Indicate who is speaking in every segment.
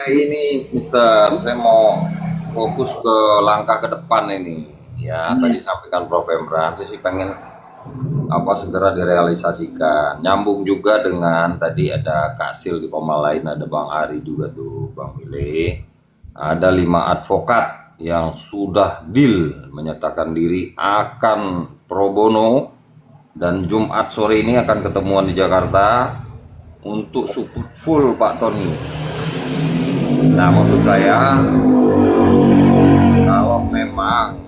Speaker 1: Ini Mister, saya mau fokus ke langkah ke depan ini. Ya, tadi sampaikan Prof. Emran, saya sih pengen segera direalisasikan. Nyambung juga dengan tadi ada Kasil di Poma lain, ada Bang Ari juga tuh, Bang Mile. Ada 5 advokat yang sudah deal menyatakan diri akan pro bono dan Jumat sore ini akan ketemuan di Jakarta untuk support full Pak Tony. Nah, maksud saya kalau memang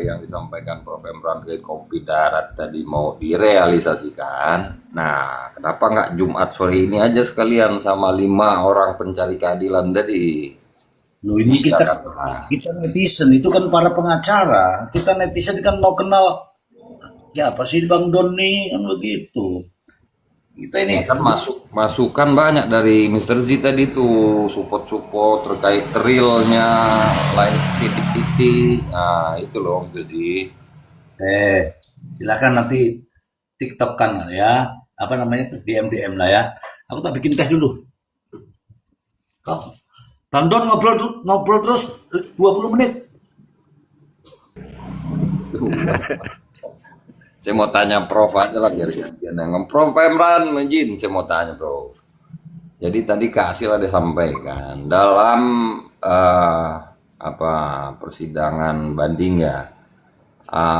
Speaker 1: yang disampaikan Prof. Emran ke Kopi Darat tadi mau direalisasikan, nah kenapa nggak Jumat sore ini aja sekalian sama 5 orang pencari keadilan tadi?
Speaker 2: Loh ini kita
Speaker 1: Jakarta.
Speaker 2: kita netizen itu kan para pengacara. Kita netizen kan mau kenal ya apa sih Bang Doni kan begitu. Kita
Speaker 1: Ya
Speaker 2: ini
Speaker 1: kan masukan banyak dari Mister Z tadi tuh, support-support terkait realnya, lain titik-titik. Nah, itu loh Mister Z.
Speaker 2: eh silakan nanti TikTok kan ya. Apa namanya tuh DM lah ya. Aku tak bikin teh dulu. Kok Bang Don ngobrol terus 20 menit.
Speaker 1: Saya mau tanya Prof aja lah biar gantian yang Prof Emran izin saya mau tanya Prof. Jadi tadi Kak Asil ada sampaikan dalam eh, persidangan banding ya,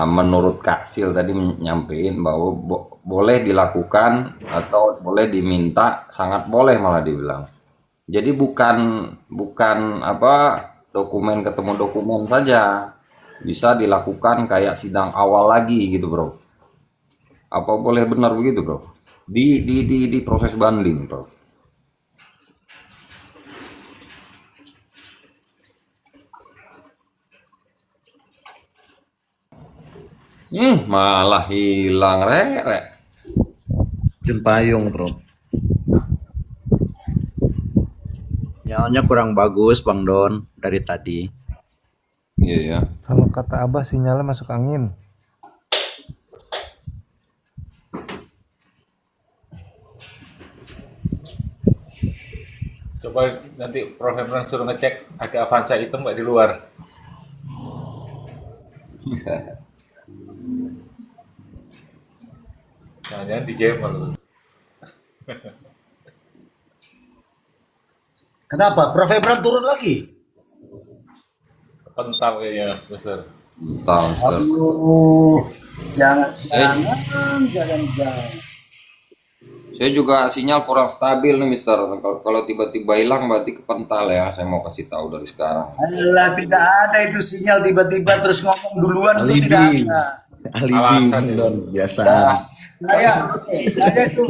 Speaker 1: menurut Kak Asil tadi menyampaikan bahwa boleh dilakukan atau boleh diminta, sangat boleh malah dibilang. Jadi bukan bukan dokumen ketemu dokumen saja, bisa dilakukan kayak sidang awal lagi gitu Bro. Apa boleh benar begitu, Bro? Di proses banding, Bro. Malah hilang rere.
Speaker 3: Payung, bro. Sinyalnya kurang bagus, Bang Don, dari tadi.
Speaker 1: Iya ya.
Speaker 4: Kalau kata Abah sinyalnya masuk angin.
Speaker 5: Coba nanti Prof. Imran suruh ngecek ada Avanza hitam nggak di luar. Jangan-jangan di Jamal.
Speaker 2: Kenapa? Prof Ebran turun lagi?
Speaker 5: Kental kayaknya, Mister.
Speaker 1: Tahu, Mister.
Speaker 2: Aduh, jangan
Speaker 1: Eh,
Speaker 2: jangan.
Speaker 1: saya juga sinyal kurang stabil nih, Mister. Kalau tiba-tiba hilang berarti kepental ya. Saya mau kasih tahu dari sekarang.
Speaker 2: Alah, tidak ada itu sinyal tiba-tiba terus ngomong duluan itu tidak
Speaker 3: Alibi.
Speaker 2: ada.
Speaker 3: Alibi,
Speaker 5: Alasan
Speaker 3: Bang
Speaker 5: itu.
Speaker 3: Don, biasa.
Speaker 2: Saya, saya itu,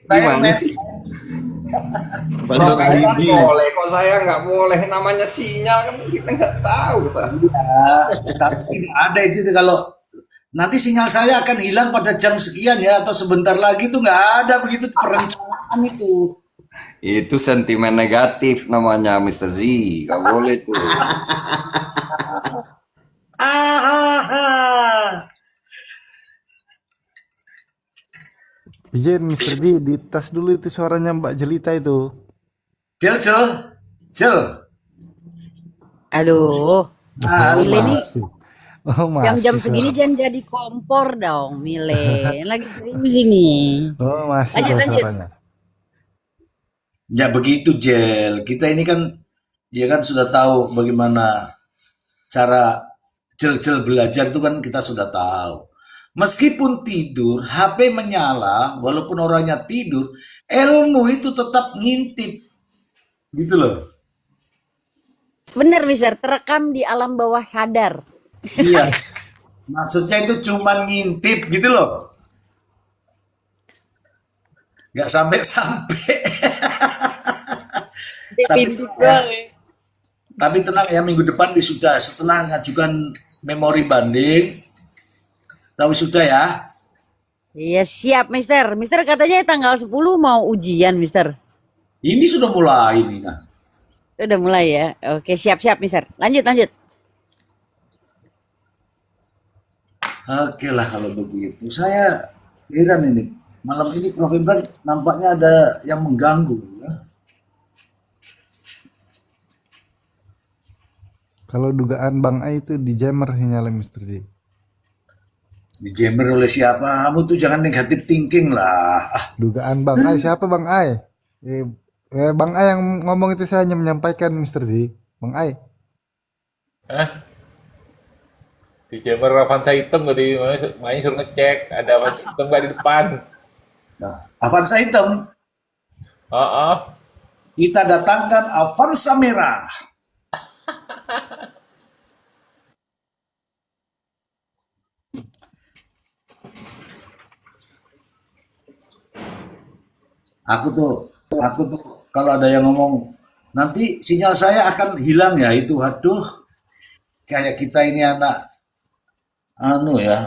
Speaker 2: saya
Speaker 1: Gimana
Speaker 2: men,
Speaker 1: sih?
Speaker 3: Bang
Speaker 1: Prof.
Speaker 3: Don
Speaker 1: Emran
Speaker 3: alibi.
Speaker 1: boleh, kok saya nggak boleh? Namanya sinyal kan kita nggak tahu, Sah.
Speaker 2: tapi tidak ada itu kalau nanti sinyal saya akan hilang pada jam sekian ya atau sebentar lagi itu nggak ada begitu perencanaan itu.
Speaker 1: Itu sentimen negatif namanya, Mister Z. Nggak boleh tuh.
Speaker 2: Ah, ah, ah.
Speaker 4: Izin Mr. G, dites dulu itu suaranya Mbak Jelita itu.
Speaker 2: Jel, jel, jel.
Speaker 6: Aduh,
Speaker 2: Ah,
Speaker 4: Oh
Speaker 6: Mile nih
Speaker 4: masih. Oh
Speaker 6: jam-jam
Speaker 4: masih
Speaker 6: segini
Speaker 4: suara.
Speaker 6: jangan jadi kompor dong, Mile. Lagi serius ini.
Speaker 4: Oh masih
Speaker 6: Lanjut, lanjut.
Speaker 4: suaranya.
Speaker 2: ya begitu Jel. Kita ini kan ya kan sudah tahu bagaimana cara jel-jel belajar itu kan kita sudah tahu. Meskipun tidur, HP menyala, walaupun orangnya tidur, ilmu itu tetap ngintip, gitu loh.
Speaker 6: Bener, Mister. Terekam di alam bawah sadar.
Speaker 2: Iya, maksudnya itu cuman ngintip gitu loh, nggak sampai-sampai. tapi
Speaker 6: Pintu
Speaker 2: ya,
Speaker 6: gue.
Speaker 2: tapi tenang ya minggu depan wisuda setelah ngajukan memori banding, tahu wisuda ya.
Speaker 6: Iya, siap, Mister. Mister katanya tanggal 10 mau ujian, Mister.
Speaker 2: Ini sudah mulai ini. Nah,
Speaker 6: Udah mulai ya. Oke, siap-siap, Mister. Lanjut, lanjut.
Speaker 2: oke lah kalau begitu. Saya heran ini. Malam ini Prof. Imran nampaknya ada yang mengganggu. Ya.
Speaker 4: Kalau dugaan Bang Ai itu dijammer sinyalnya Mr. J.
Speaker 2: Dijammer oleh siapa? Kamu tuh jangan negatif thinking lah. Ah,
Speaker 4: Dugaan Bang Ai siapa Bang Ai? Bang Ai yang ngomong itu, saya hanya menyampaikan Mr. J. Bang Ai.
Speaker 5: Hah? Di Jammer Avanza hitam tadi, makanya suruh ngecek. Ada Avanza hitam nggak di depan?
Speaker 2: nah, Avanza hitam.
Speaker 5: Oh, oh.
Speaker 2: Kita datangkan Avanza merah. Aku tuh kalau ada yang ngomong nanti sinyal saya akan hilang ya itu, aduh, kayak kita ini anak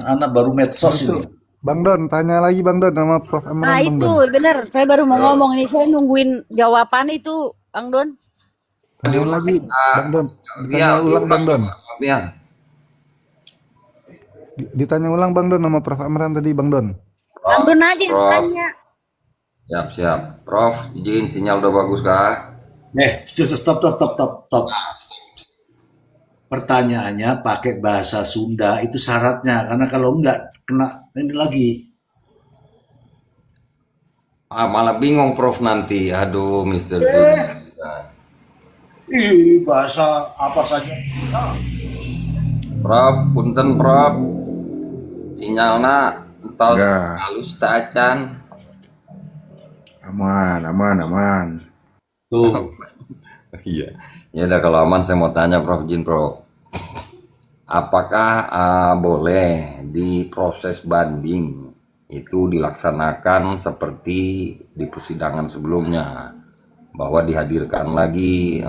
Speaker 2: anak baru medsos
Speaker 4: Itu
Speaker 2: ini.
Speaker 4: Bang Don, tanya lagi Bang Don sama Prof
Speaker 6: Nah
Speaker 4: Emran Bang
Speaker 6: itu
Speaker 4: Don.
Speaker 6: bener, saya baru mau ngomong ini, saya nungguin jawaban itu, Bang Don.
Speaker 4: Tanya
Speaker 1: Diulang,
Speaker 4: lagi Bang Don. Ditanya
Speaker 1: ya,
Speaker 4: ulang Bang Don.
Speaker 1: Ya.
Speaker 4: Ditanya ulang Bang Don sama Prof Emran tadi Bang Don.
Speaker 6: Bang Don aja yang
Speaker 1: Prof.
Speaker 6: tanya.
Speaker 1: Siap. Prof, izin sinyal udah bagus kah?
Speaker 2: Stop. Pertanyaannya pakai bahasa Sunda itu syaratnya, karena kalau enggak kena ini lagi.
Speaker 1: Malah bingung Prof nanti. Aduh, Mister J.
Speaker 2: Bahasa apa saja.
Speaker 1: Prof, punten Prof. Sinyalna entos
Speaker 7: Sudah.
Speaker 1: halus tak acan.
Speaker 7: Aman.
Speaker 2: Tuh.
Speaker 1: Iya. Ya udah kalau aman saya mau tanya Prof Jin Prof. Apakah boleh di proses banding itu dilaksanakan seperti di persidangan sebelumnya, bahwa dihadirkan lagi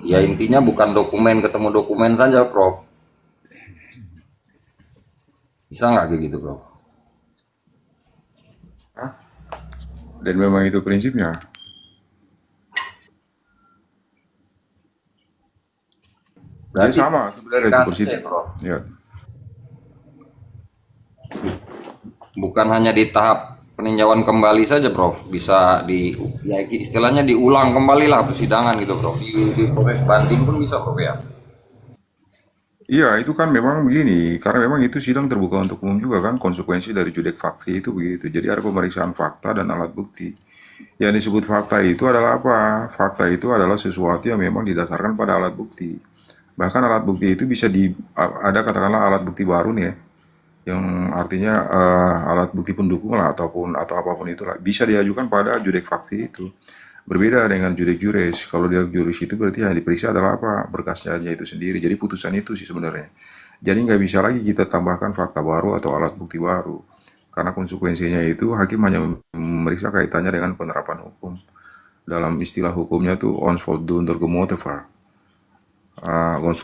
Speaker 1: ya intinya bukan dokumen ketemu dokumen saja Prof. Bisa nggak kayak gitu Prof?
Speaker 7: Dan memang itu prinsipnya. Jadi sama sebenarnya itu
Speaker 1: kasusnya,
Speaker 7: persidangan.
Speaker 1: Prof.
Speaker 7: Ya.
Speaker 1: Bukan hanya di tahap peninjauan kembali saja Prof, bisa ya istilahnya diulang kembali lah persidangan gitu Prof, di proses banding pun bisa Prof ya.
Speaker 7: Iya, itu kan memang begini, karena memang itu sidang terbuka untuk umum juga kan, konsekuensi dari judek faksi itu begitu. Jadi ada pemeriksaan fakta dan alat bukti. Yang disebut fakta itu adalah apa? Fakta itu adalah sesuatu yang memang didasarkan pada alat bukti. Bahkan alat bukti itu bisa ada katakanlah alat bukti baru nih ya, yang artinya alat bukti pendukung lah atau apapun itulah bisa diajukan pada judek faksi itu. Berbeda dengan judek juris. Kalau dia juris itu berarti yang diperiksa adalah apa? Berkasnya itu sendiri. Jadi putusan itu sih sebenarnya. Jadi nggak bisa lagi kita tambahkan fakta baru atau alat bukti baru. Karena konsekuensinya itu hakim hanya memeriksa kaitannya dengan penerapan hukum. Dalam istilah hukumnya tuh onvoldoende gemotiveer.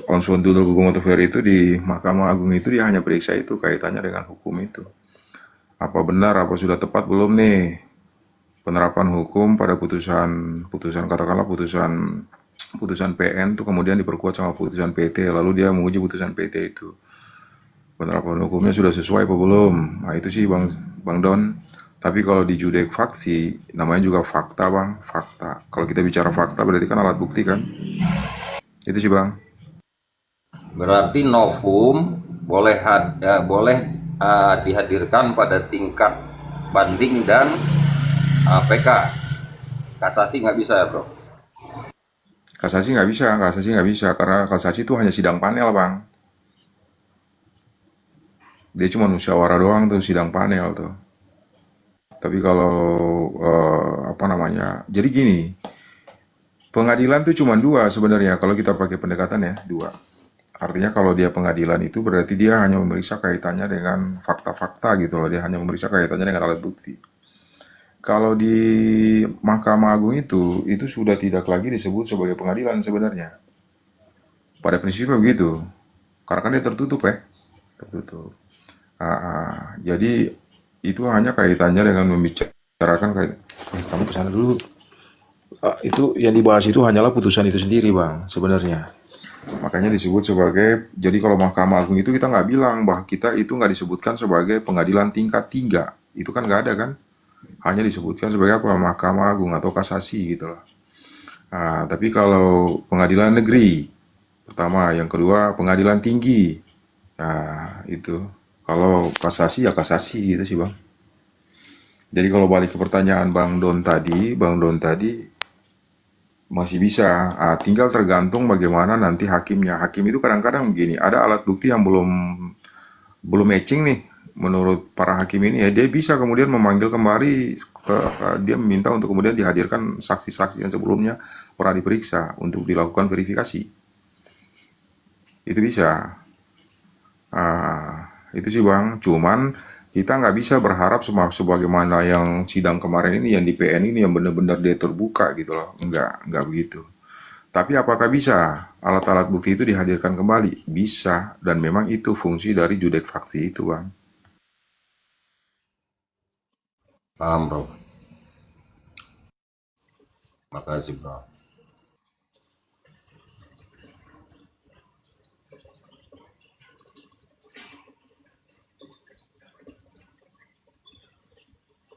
Speaker 7: Onvoldoende gemotiveer itu di Mahkamah Agung itu dia hanya periksa itu kaitannya dengan hukum itu. Apa benar, apa sudah tepat belum nih penerapan hukum pada putusan katakanlah putusan PN itu kemudian diperkuat sama putusan PT, lalu dia menguji putusan PT itu penerapan hukumnya sudah sesuai apa belum. Nah itu sih Bang Don. Tapi kalau di judek faksi namanya juga fakta Bang, fakta. Kalau kita bicara fakta berarti kan alat bukti kan. Itu sih Bang.
Speaker 1: Berarti novum boleh dihadirkan pada tingkat banding dan PK. Kasasi nggak bisa ya Bro?
Speaker 7: Kasasi nggak bisa karena kasasi itu hanya sidang panel Bang. Dia cuma musyawarah doang tuh, sidang panel tuh. Tapi kalau jadi gini, pengadilan tuh cuma dua sebenarnya kalau kita pakai pendekatan ya, dua. Artinya kalau dia pengadilan itu berarti dia hanya memeriksa kaitannya dengan fakta-fakta gitu loh, dia hanya memeriksa kaitannya dengan alat bukti. Kalau di Mahkamah Agung itu sudah tidak lagi disebut sebagai pengadilan sebenarnya. Pada prinsipnya begitu. Karena kan dia tertutup ya. Tertutup. Jadi itu hanya kaitannya dengan membicarakan kamu kesana dulu. Itu yang dibahas itu hanyalah putusan itu sendiri Bang sebenarnya. Makanya disebut sebagai, jadi kalau Mahkamah Agung itu kita nggak bilang bahwa kita itu nggak disebutkan sebagai pengadilan tingkat 3. Itu kan nggak ada kan. Hanya disebutkan sebagai apa? Mahkamah Agung atau kasasi gitu loh. Tapi kalau pengadilan negeri, pertama, yang kedua pengadilan tinggi. Itu. Kalau kasasi ya kasasi gitu sih Bang. Jadi kalau balik ke pertanyaan Bang Don tadi masih bisa. Tinggal tergantung bagaimana nanti hakimnya. Hakim itu kadang-kadang begini, ada alat bukti yang belum matching nih menurut para hakim ini ya, dia bisa kemudian memanggil kembali dia meminta untuk kemudian dihadirkan saksi-saksi yang sebelumnya pernah diperiksa untuk dilakukan verifikasi. Itu bisa. Itu sih Bang, cuman kita nggak bisa berharap sebagaimana yang sidang kemarin ini yang di PN ini yang benar-benar dia terbuka gitu loh, nggak begitu. Tapi apakah bisa alat-alat bukti itu dihadirkan kembali? Bisa, dan memang itu fungsi dari judek faksi itu Bang.
Speaker 1: Paham, Bro. Makasih, Bro.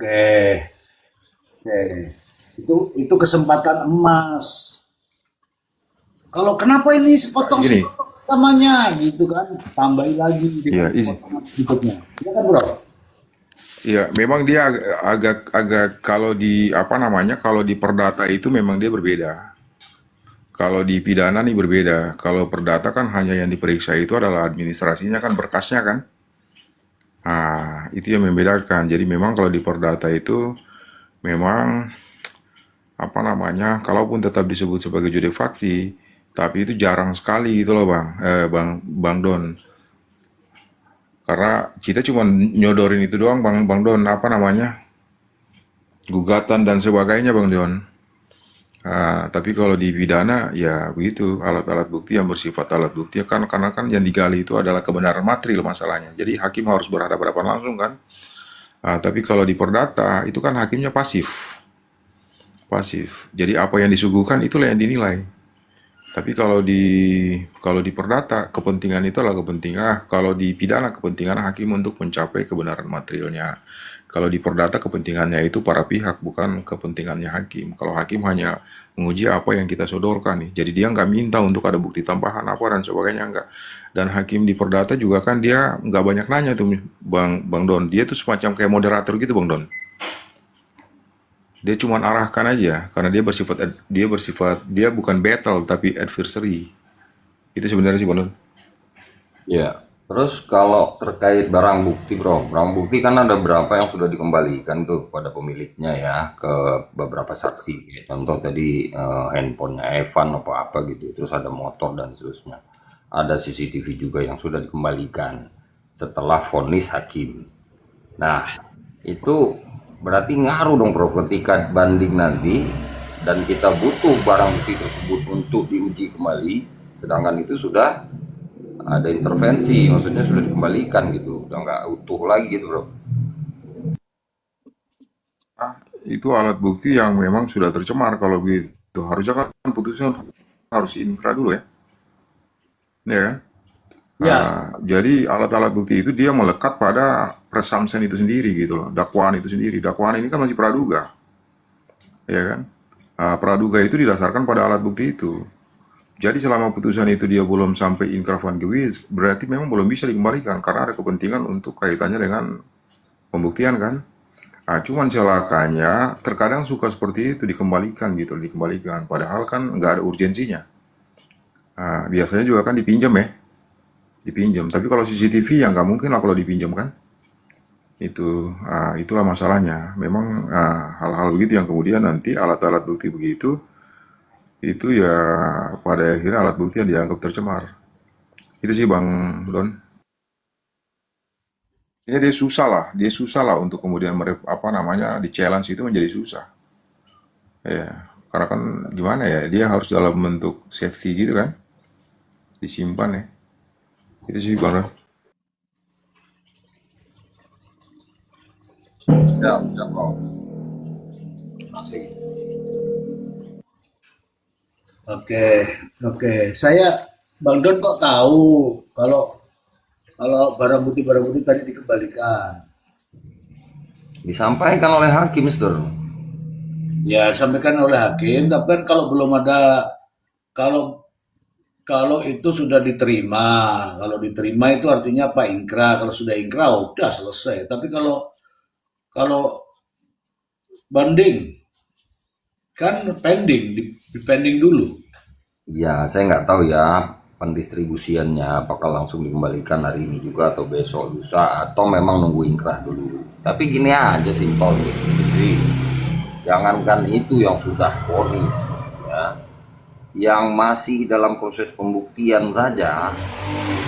Speaker 2: Oke, oke. Itu kesempatan emas. Kalau kenapa ini sepotong
Speaker 7: Gini,
Speaker 2: namanya gitu kan, tambahin lagi
Speaker 7: iya,
Speaker 2: dengan potongan berikutnya. Iya kan bro?
Speaker 7: iya, memang dia agak kalau di apa namanya, kalau di perdata itu memang dia berbeda. Kalau di pidana nih berbeda. Kalau perdata kan hanya yang diperiksa itu adalah administrasinya kan, berkasnya kan. Itu yang membedakan. Jadi memang kalau di perdata itu memang apa namanya, kalaupun tetap disebut sebagai judek faksi, tapi itu jarang sekali gitu loh Bang, Bang Don. Karena kita cuma nyodorin itu doang Bang Don, apa namanya, gugatan dan sebagainya Bang Don. Tapi kalau di pidana ya begitu, alat-alat bukti yang bersifat alat bukti kan, karena kan yang digali itu adalah kebenaran material masalahnya. Jadi hakim harus berhadapan langsung kan. Tapi kalau di perdata itu kan hakimnya pasif. Jadi apa yang disuguhkan itulah yang dinilai. Tapi kalau di perdata kepentingan itu adalah kepentingan, kalau di pidana kepentingan hakim untuk mencapai kebenaran materialnya. Kalau di perdata kepentingannya itu para pihak, bukan kepentingannya hakim. Kalau hakim hanya menguji apa yang kita sodorkan nih. Jadi dia nggak minta untuk ada bukti tambahan apa dan sebagainya, nggak. Dan hakim di perdata juga kan dia nggak banyak nanya tuh Bang Don. Dia tuh semacam kayak moderator gitu Bang Don. Dia cuma arahkan aja karena dia bukan battle tapi adversary. Itu sebenarnya sih Bang Don.
Speaker 1: Ya, terus kalau terkait barang bukti, Bro, barang bukti kan ada berapa yang sudah dikembalikan tuh kepada pemiliknya ya, ke beberapa saksi. Kayak contoh tadi handphonenya Evan apa gitu, terus ada motor dan seterusnya. Ada CCTV juga yang sudah dikembalikan setelah vonis hakim. Nah, itu berarti ngaruh dong Bro ketika banding nanti dan kita butuh barang bukti tersebut untuk diuji kembali, sedangkan itu sudah ada intervensi, maksudnya sudah dikembalikan gitu, udah nggak utuh lagi gitu Bro.
Speaker 7: Itu alat bukti yang memang sudah tercemar kalau begitu. Harusnya kan putusan harus inkra dulu ya. Ya kan?
Speaker 2: Ya,
Speaker 7: Jadi alat-alat bukti itu dia melekat pada presumption itu sendiri gitu loh, dakwaan itu sendiri. Dakwaan ini kan masih praduga, ya kan? Praduga itu didasarkan pada alat bukti itu. Jadi selama putusan itu dia belum sampai inkrah van gewis, berarti memang belum bisa dikembalikan karena ada kepentingan untuk kaitannya dengan pembuktian kan. Cuman celakanya terkadang suka seperti itu dikembalikan gitu, dikembalikan. Padahal kan nggak ada urgensinya. Biasanya juga kan dipinjam. Tapi kalau CCTV ya nggak mungkin lah kalau dipinjam kan. Itulah masalahnya. Memang hal-hal begitu yang kemudian nanti alat-alat bukti begitu itu ya pada akhirnya alat bukti yang dianggap tercemar. Itu sih Bang Don. Ya dia susah lah untuk kemudian di challenge itu menjadi susah. Ya, karena kan gimana ya, dia harus dalam bentuk safety gitu kan, disimpan ya. Itu sih Bang Don.
Speaker 1: Ya, ya Bro. Masih.
Speaker 2: oke, oke. Bang Don kok tahu kalau kalau barang bukti tadi dikembalikan.
Speaker 1: Disampaikan oleh hakim, Mister.
Speaker 2: Ya disampaikan oleh hakim, tapi kan kalau belum ada, kalau kalau itu sudah diterima, kalau diterima itu artinya apa, ingkrah. Kalau sudah ingkrah udah selesai. Tapi kalau kalau banding kan pending, di pending dulu.
Speaker 1: Ya, saya nggak tahu ya pendistribusiannya apakah langsung dikembalikan hari ini juga atau besok lusa atau memang nunggu ingkrah dulu. Tapi gini aja simpel nih. Jadi jangankan itu yang sudah vonis ya, yang masih dalam proses pembuktian saja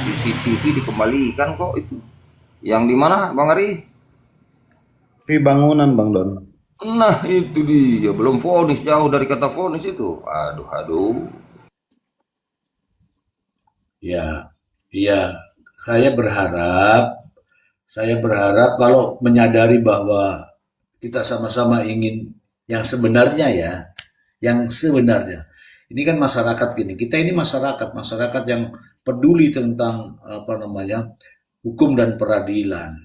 Speaker 1: CCTV dikembalikan kok itu. Yang di mana Bang Ari?
Speaker 3: Di bangunan Bang Don.
Speaker 1: Nah itu dia, belum vonis, jauh dari kata vonis itu. Aduh, aduh.
Speaker 2: Ya, iya. Saya berharap kalau menyadari bahwa kita sama-sama ingin yang sebenarnya ya, yang sebenarnya. Ini kan masyarakat gini, kita ini masyarakat yang peduli tentang apa namanya hukum dan peradilan.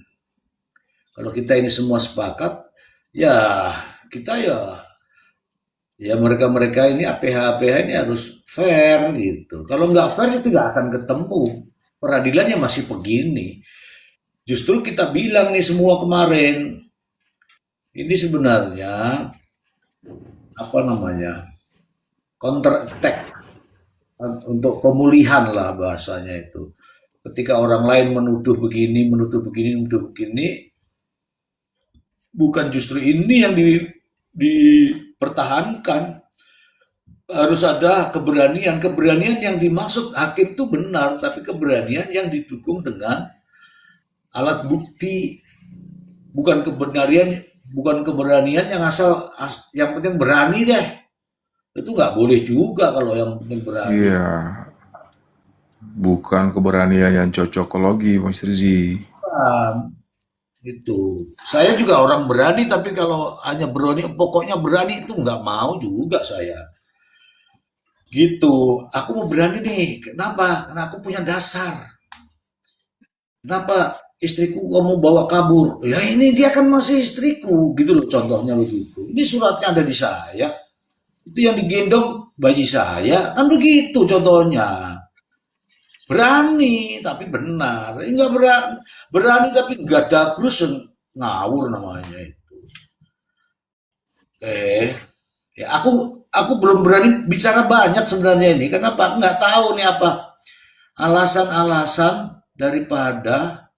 Speaker 2: Kalau kita ini semua sepakat, ya kita ya mereka-mereka ini APH-APH ini harus fair gitu. Kalau nggak fair itu nggak akan ketemu. Peradilannya masih begini. Justru kita bilang nih semua kemarin, ini sebenarnya apa namanya counter attack untuk pemulihan lah bahasanya itu. Ketika orang lain menuduh begini, bukan justru ini yang dipertahankan. Harus ada keberanian. Keberanian yang dimaksud hakim itu benar, tapi keberanian yang didukung dengan alat bukti. Bukan keberanian yang yang penting berani deh. Itu nggak boleh juga kalau yang penting berani.
Speaker 7: Iya, bukan keberanian yang cocokologi, Mas Rizky.
Speaker 2: Itu. Saya juga orang berani, tapi kalau hanya berani, pokoknya berani itu nggak mau juga saya. Gitu. Aku mau berani nih. Kenapa? Karena aku punya dasar. Kenapa istriku kamu bawa kabur? Ya ini dia kan masih istriku, gitu loh contohnya begitu. Ini suratnya ada di saya. Itu yang digendong bayi saya, kan begitu contohnya. Berani tapi benar. Enggak berani, berani tapi enggak dabrus, ngawur namanya itu. Ya aku belum berani bicara banyak sebenarnya ini. Kenapa? Aku nggak tahu nih apa alasan-alasan daripada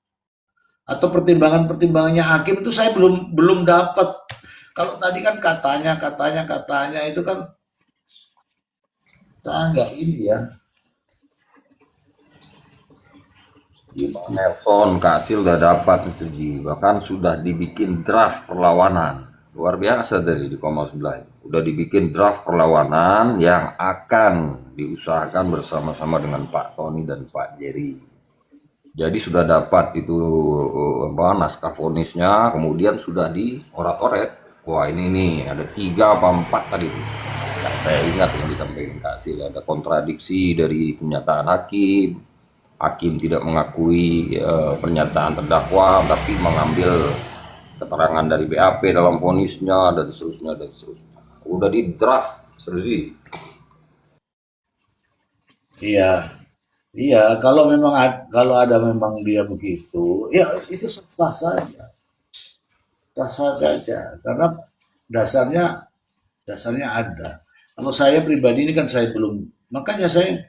Speaker 2: atau pertimbangan-pertimbangannya hakim itu saya belum dapat. Kalau tadi kan katanya itu kan saya nggak ini ya.
Speaker 1: Nelson Kasil udah dapat Mr. G, bahkan sudah dibikin draft perlawanan luar biasa dari di Komnas 9. Udah dibikin draft perlawanan yang akan diusahakan bersama-sama dengan Pak Tony dan Pak Jerry. Jadi sudah dapat itu naskah vonisnya, kemudian sudah diorat-oret. Wah ini nih ada 3 apa 4 tadi tuh. Yang saya ingat yang disampaikan Kasil, ada kontradiksi dari pernyataan hakim. Hakim tidak mengakui pernyataan terdakwa, tapi mengambil keterangan dari BAP dalam vonisnya dan seterusnya dan seterusnya. Udah di draft, serius.
Speaker 2: Iya, iya. Kalau ada memang dia begitu, ya itu sah saja. Karena dasarnya ada. Kalau saya pribadi ini kan saya belum, makanya saya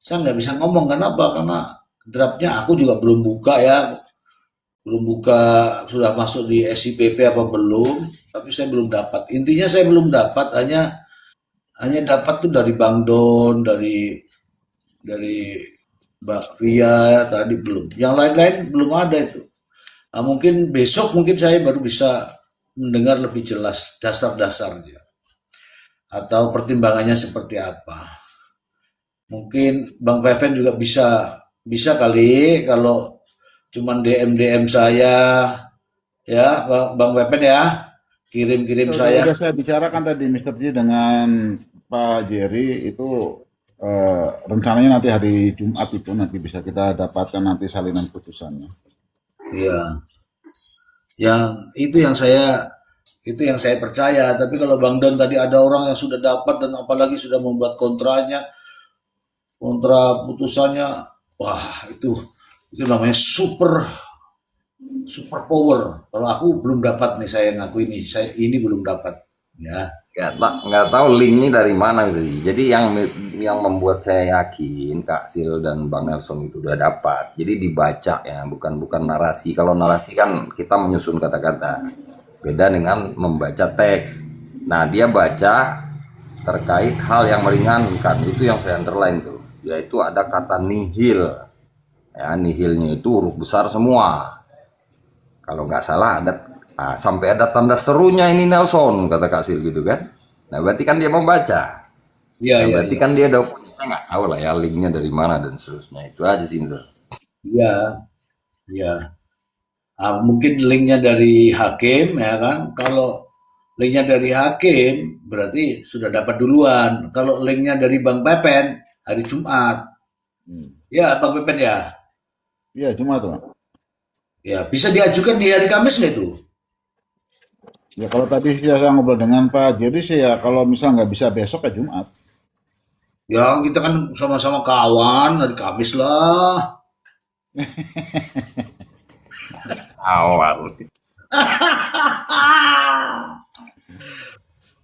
Speaker 2: nggak bisa ngomong. Kenapa? Karena draftnya aku juga belum buka ya, belum buka sudah masuk di SIPP apa belum, tapi saya belum dapat. Intinya saya belum dapat, hanya dapat tuh dari Bang Don, dari Mbak Via tadi belum. Yang lain-lain belum ada itu. Nah, mungkin besok mungkin saya baru bisa mendengar lebih jelas dasar-dasarnya atau pertimbangannya seperti apa. Mungkin Bang Peven juga bisa kali kalau cuman DM saya ya Bang Peven ya, kirim saya.
Speaker 8: Sudah saya bicarakan tadi Mr. J dengan Pak Jerry itu rencananya nanti hari Jumat itu nanti bisa kita dapatkan nanti salinan putusannya.
Speaker 2: Iya. Yang itu yang saya Itu yang saya percaya. Tapi kalau Bang Don tadi ada orang yang sudah dapat dan apalagi sudah membuat kontranya, kontra putusannya, wah itu namanya super power. Kalau aku belum dapat nih, saya ngaku ini belum dapat. Ya,
Speaker 1: Nggak tahu linknya dari mana gitu. Jadi yang membuat saya yakin Kak Sil dan Bang Nelson itu udah dapat. Jadi dibaca ya, bukan narasi. Kalau narasi kan kita menyusun kata-kata. Beda dengan membaca teks. Nah, dia baca terkait hal yang meringankan. Itu yang saya underline tuh. Yaitu ada kata nihil. Ya, nihilnya itu huruf besar semua. Kalau nggak salah sampai ada tanda serunya ini Nelson, kata Kak Sil gitu kan. Nah, berarti kan dia membaca.
Speaker 2: iya,
Speaker 1: Nah,
Speaker 2: iya,
Speaker 1: berarti
Speaker 2: iya.
Speaker 1: kan dia udah punya, saya nggak tahu lah ya linknya dari mana dan seterusnya. Itu aja sih, Indra.
Speaker 2: Iya, iya. Mungkin linknya dari hakim ya kan. Kalau linknya dari hakim berarti sudah dapat duluan. Kalau linknya dari Bang Pepen hari Jumat, ya Bang Pepen ya,
Speaker 8: Iya, cuma tuh.
Speaker 2: ya bisa diajukan di hari Kamis nggak itu?
Speaker 8: Ya kalau tadi saya ngobrol dengan Pak Jerry sih ya kalau misal nggak bisa besok ya Jumat.
Speaker 2: Ya kita kan sama-sama kawan, hari Kamis lah.
Speaker 1: Awal.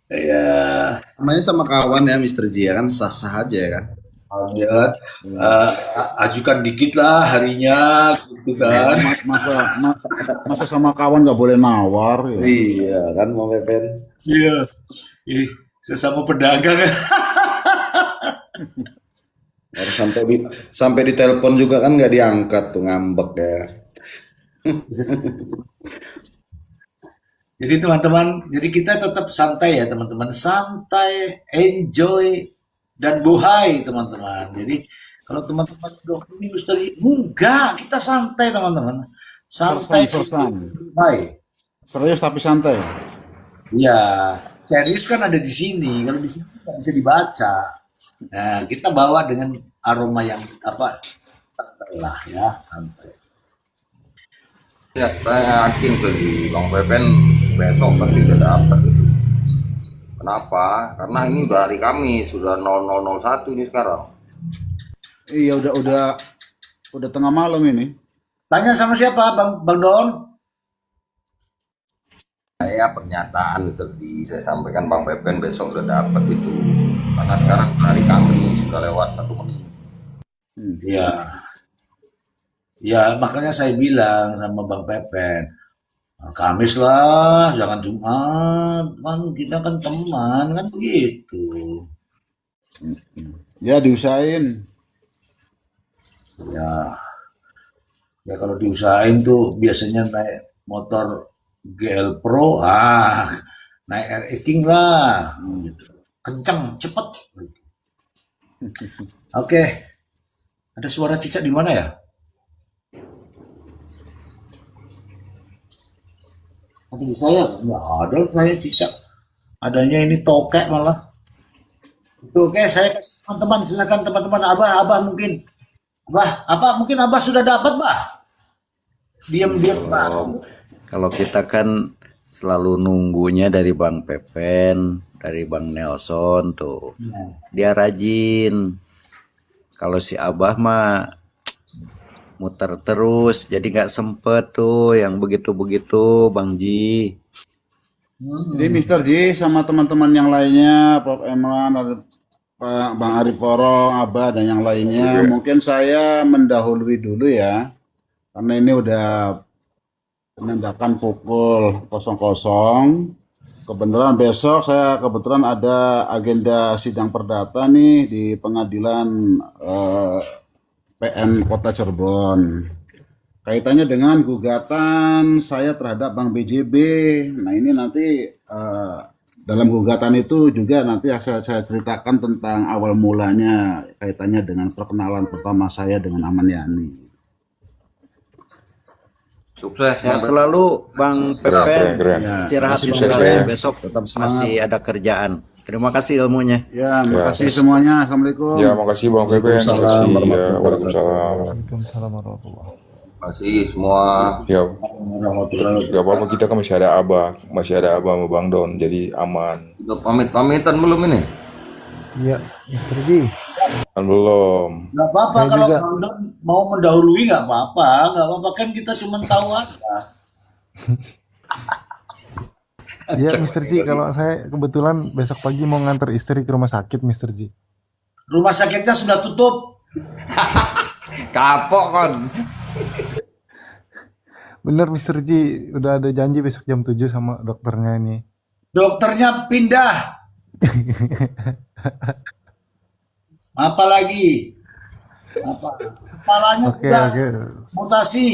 Speaker 2: Ya,
Speaker 3: Namanya sama kawan ya Mr. J ya kan sah-sah aja ya kan.
Speaker 2: ya kan. Ajukan dikit lah harinya, gitu kan.
Speaker 8: Masa sama kawan nggak boleh nawar ya.
Speaker 3: Iya kan Bang Pepen.
Speaker 2: Iya, sesama pedagang.
Speaker 3: Harus sampai di telepon juga kan nggak diangkat tuh ngambek ya.
Speaker 2: Jadi teman-teman, jadi kita tetap santai ya teman-teman, santai, enjoy dan bohai teman-teman. Jadi kalau teman-teman ini Misteri, enggak, kita santai teman-teman, santai,
Speaker 8: Sersan.
Speaker 2: bohai.
Speaker 8: Serius tapi santai.
Speaker 2: Ya, serius kan ada di sini. Kalau di sini nggak bisa dibaca. Nah, kita bawa dengan aroma yang santai lah ya, santai.
Speaker 1: Ya, saya yakin tuh di Bang Pepen besok pasti udah dapat itu. Kenapa? Karena ini udah hari Kamis, sudah 0001 ini sekarang.
Speaker 8: Iya udah tengah malam ini.
Speaker 2: Tanya sama siapa, Bang Don?
Speaker 1: Saya pernyataan seperti saya sampaikan Bang Pepen besok udah dapat itu. Karena sekarang hari Kamis sudah lewat 1 menit.
Speaker 2: Ya, ya makanya saya bilang sama Bang Pepen, Kamis lah, jangan Jumat, kan kita kan teman, kan begitu.
Speaker 8: Ya diusahain.
Speaker 2: Ya kalau diusahain tuh biasanya naik motor GL Pro, naik RE King lah, gitu. Kenceng, cepet. Gitu. Oke, ada suara cicak di mana ya? Ada di saya, nggak ada saya cicak. Adanya ini tokek malah. Itu oke, saya kasih teman-teman, silakan teman-teman, Abah mungkin. Mungkin Abah sudah dapat, Bah. Diam-diam, Bah.
Speaker 3: Kalau kita kan selalu nunggunya dari Bang Pepen, dari Bang Nelson tuh. Dia rajin. Kalau si Abah mah muter terus, jadi nggak sempet tuh yang begitu-begitu, Bang Ji.
Speaker 8: Jadi Mr. J sama teman-teman yang lainnya, Prof. Emran, ada Pak Bang Arif Porong, Abah dan yang lainnya, mungkin saya mendahului dulu ya, karena ini udah menandakan pukul 00. Kebetulan besok saya ada agenda sidang perdata nih di pengadilan PN Kota Cirebon. Kaitannya dengan gugatan saya terhadap Bank BJB. Nah ini nanti dalam gugatan itu juga nanti saya ceritakan tentang awal mulanya kaitannya dengan perkenalan pertama saya dengan Aman Yani.
Speaker 1: Sukses
Speaker 3: Sehat selalu Bang Pepen.
Speaker 7: keren.
Speaker 3: Istirahat
Speaker 8: Makasih,
Speaker 3: semoga
Speaker 8: Bang Pepen.
Speaker 3: besok
Speaker 8: Tetap semangat.
Speaker 3: masih ada kerjaan. Terima kasih ilmunya.
Speaker 8: Ya, terima kasih semuanya. Assalamualaikum.
Speaker 7: Ya, makasih Bang Pepen.
Speaker 2: Waalaikumsalam
Speaker 7: Makasih. Ya,
Speaker 2: warahmatullahi
Speaker 7: Waalaikumsalam.
Speaker 4: Waalaikumsalam warahmatullahi wabarakatuh.
Speaker 1: Masih semua.
Speaker 7: Ya,
Speaker 2: Warahmatullahi
Speaker 7: gak apa-apa, kita kan masih ada Abah sama Bang Don, jadi aman.
Speaker 1: Udah pamit-pamitan belum ini?
Speaker 4: Iya, Mister Ji.
Speaker 7: Kan belum.
Speaker 2: Nggak apa-apa
Speaker 4: Saya
Speaker 2: kalau
Speaker 4: juga.
Speaker 2: Bang Don mau mendahului, nggak apa-apa kan kita cuma tahu aja.
Speaker 4: Iya, Mister Ji. Kalau saya kebetulan besok pagi mau nganter istri ke rumah sakit, Mister Ji.
Speaker 2: Rumah sakitnya sudah tutup.
Speaker 3: Kapok kon.
Speaker 4: Bener, Mister Ji. Udah ada janji besok jam 7 sama dokternya ini.
Speaker 2: Dokternya pindah. Apa lagi? Apa? Kepalanya
Speaker 4: Oke,
Speaker 2: sudah
Speaker 4: oke.
Speaker 2: mutasi.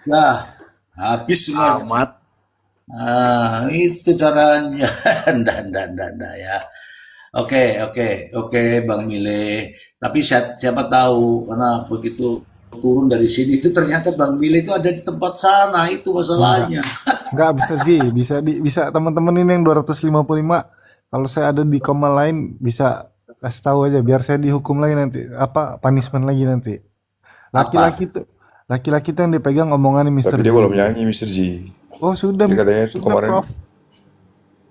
Speaker 2: Ya, habis semua.
Speaker 3: Amat.
Speaker 2: Nah, itu caranya. Ndak ya. Oke, Bang Mile. Tapi siapa tahu karena begitu turun dari sini itu ternyata Bang Mile itu ada di tempat sana, itu masalahnya.
Speaker 4: Enggak, Mister Ji. Bisa teman-teman ini yang 255. Kalau saya ada di koma lain bisa kasih tahu aja biar saya dihukum lagi nanti. Apa punishment lagi nanti. Laki-laki tuh yang dipegang omongannya Mister
Speaker 7: Tapi
Speaker 4: Ji.
Speaker 7: dia belum nyanyi, Mr. Ji.
Speaker 4: Oh, sudah.
Speaker 7: Dia katanya itu
Speaker 4: Sudah,
Speaker 7: kemarin.
Speaker 4: Prof.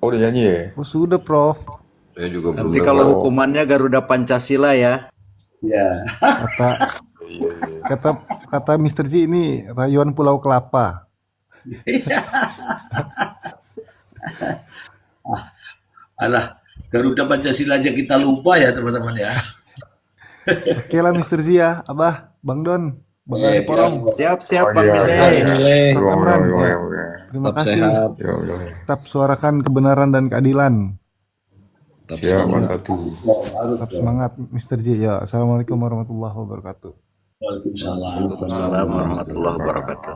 Speaker 7: Oh, udah nyanyi ya?
Speaker 4: Oh, sudah, Prof.
Speaker 1: Saya juga belum
Speaker 3: Nanti
Speaker 1: dengar.
Speaker 3: kalau hukumannya Garuda Pancasila ya.
Speaker 2: Ya.
Speaker 4: Kata
Speaker 7: Iya, iya.
Speaker 4: kata Mister Ji ini rayuan Pulau Kelapa.
Speaker 2: Alah, Garuda Pancasila aja kita lupa ya teman-teman ya.
Speaker 4: Oke lah Mister Ji ya, Abah, Bang Don, Bang Ali Porong,
Speaker 3: Siap-siap
Speaker 7: Oh,
Speaker 3: Bang
Speaker 7: iya,
Speaker 3: Mile.
Speaker 7: iya.
Speaker 4: Prof
Speaker 7: Gimana,
Speaker 4: Emran.
Speaker 7: gimana,
Speaker 4: Ya,
Speaker 7: gimana.
Speaker 4: terima
Speaker 2: Tetap
Speaker 4: kasih.
Speaker 2: sehat.
Speaker 7: Ya udah.
Speaker 4: Tetap suarakan kebenaran dan keadilan.
Speaker 7: Siap, Mas Satu.
Speaker 4: Tetap semangat Mister Ji. Ya, Assalamualaikum warahmatullahi wabarakatuh.
Speaker 2: Waalaikumsalam.
Speaker 3: Assalamualaikum warahmatullahi wabarakatuh.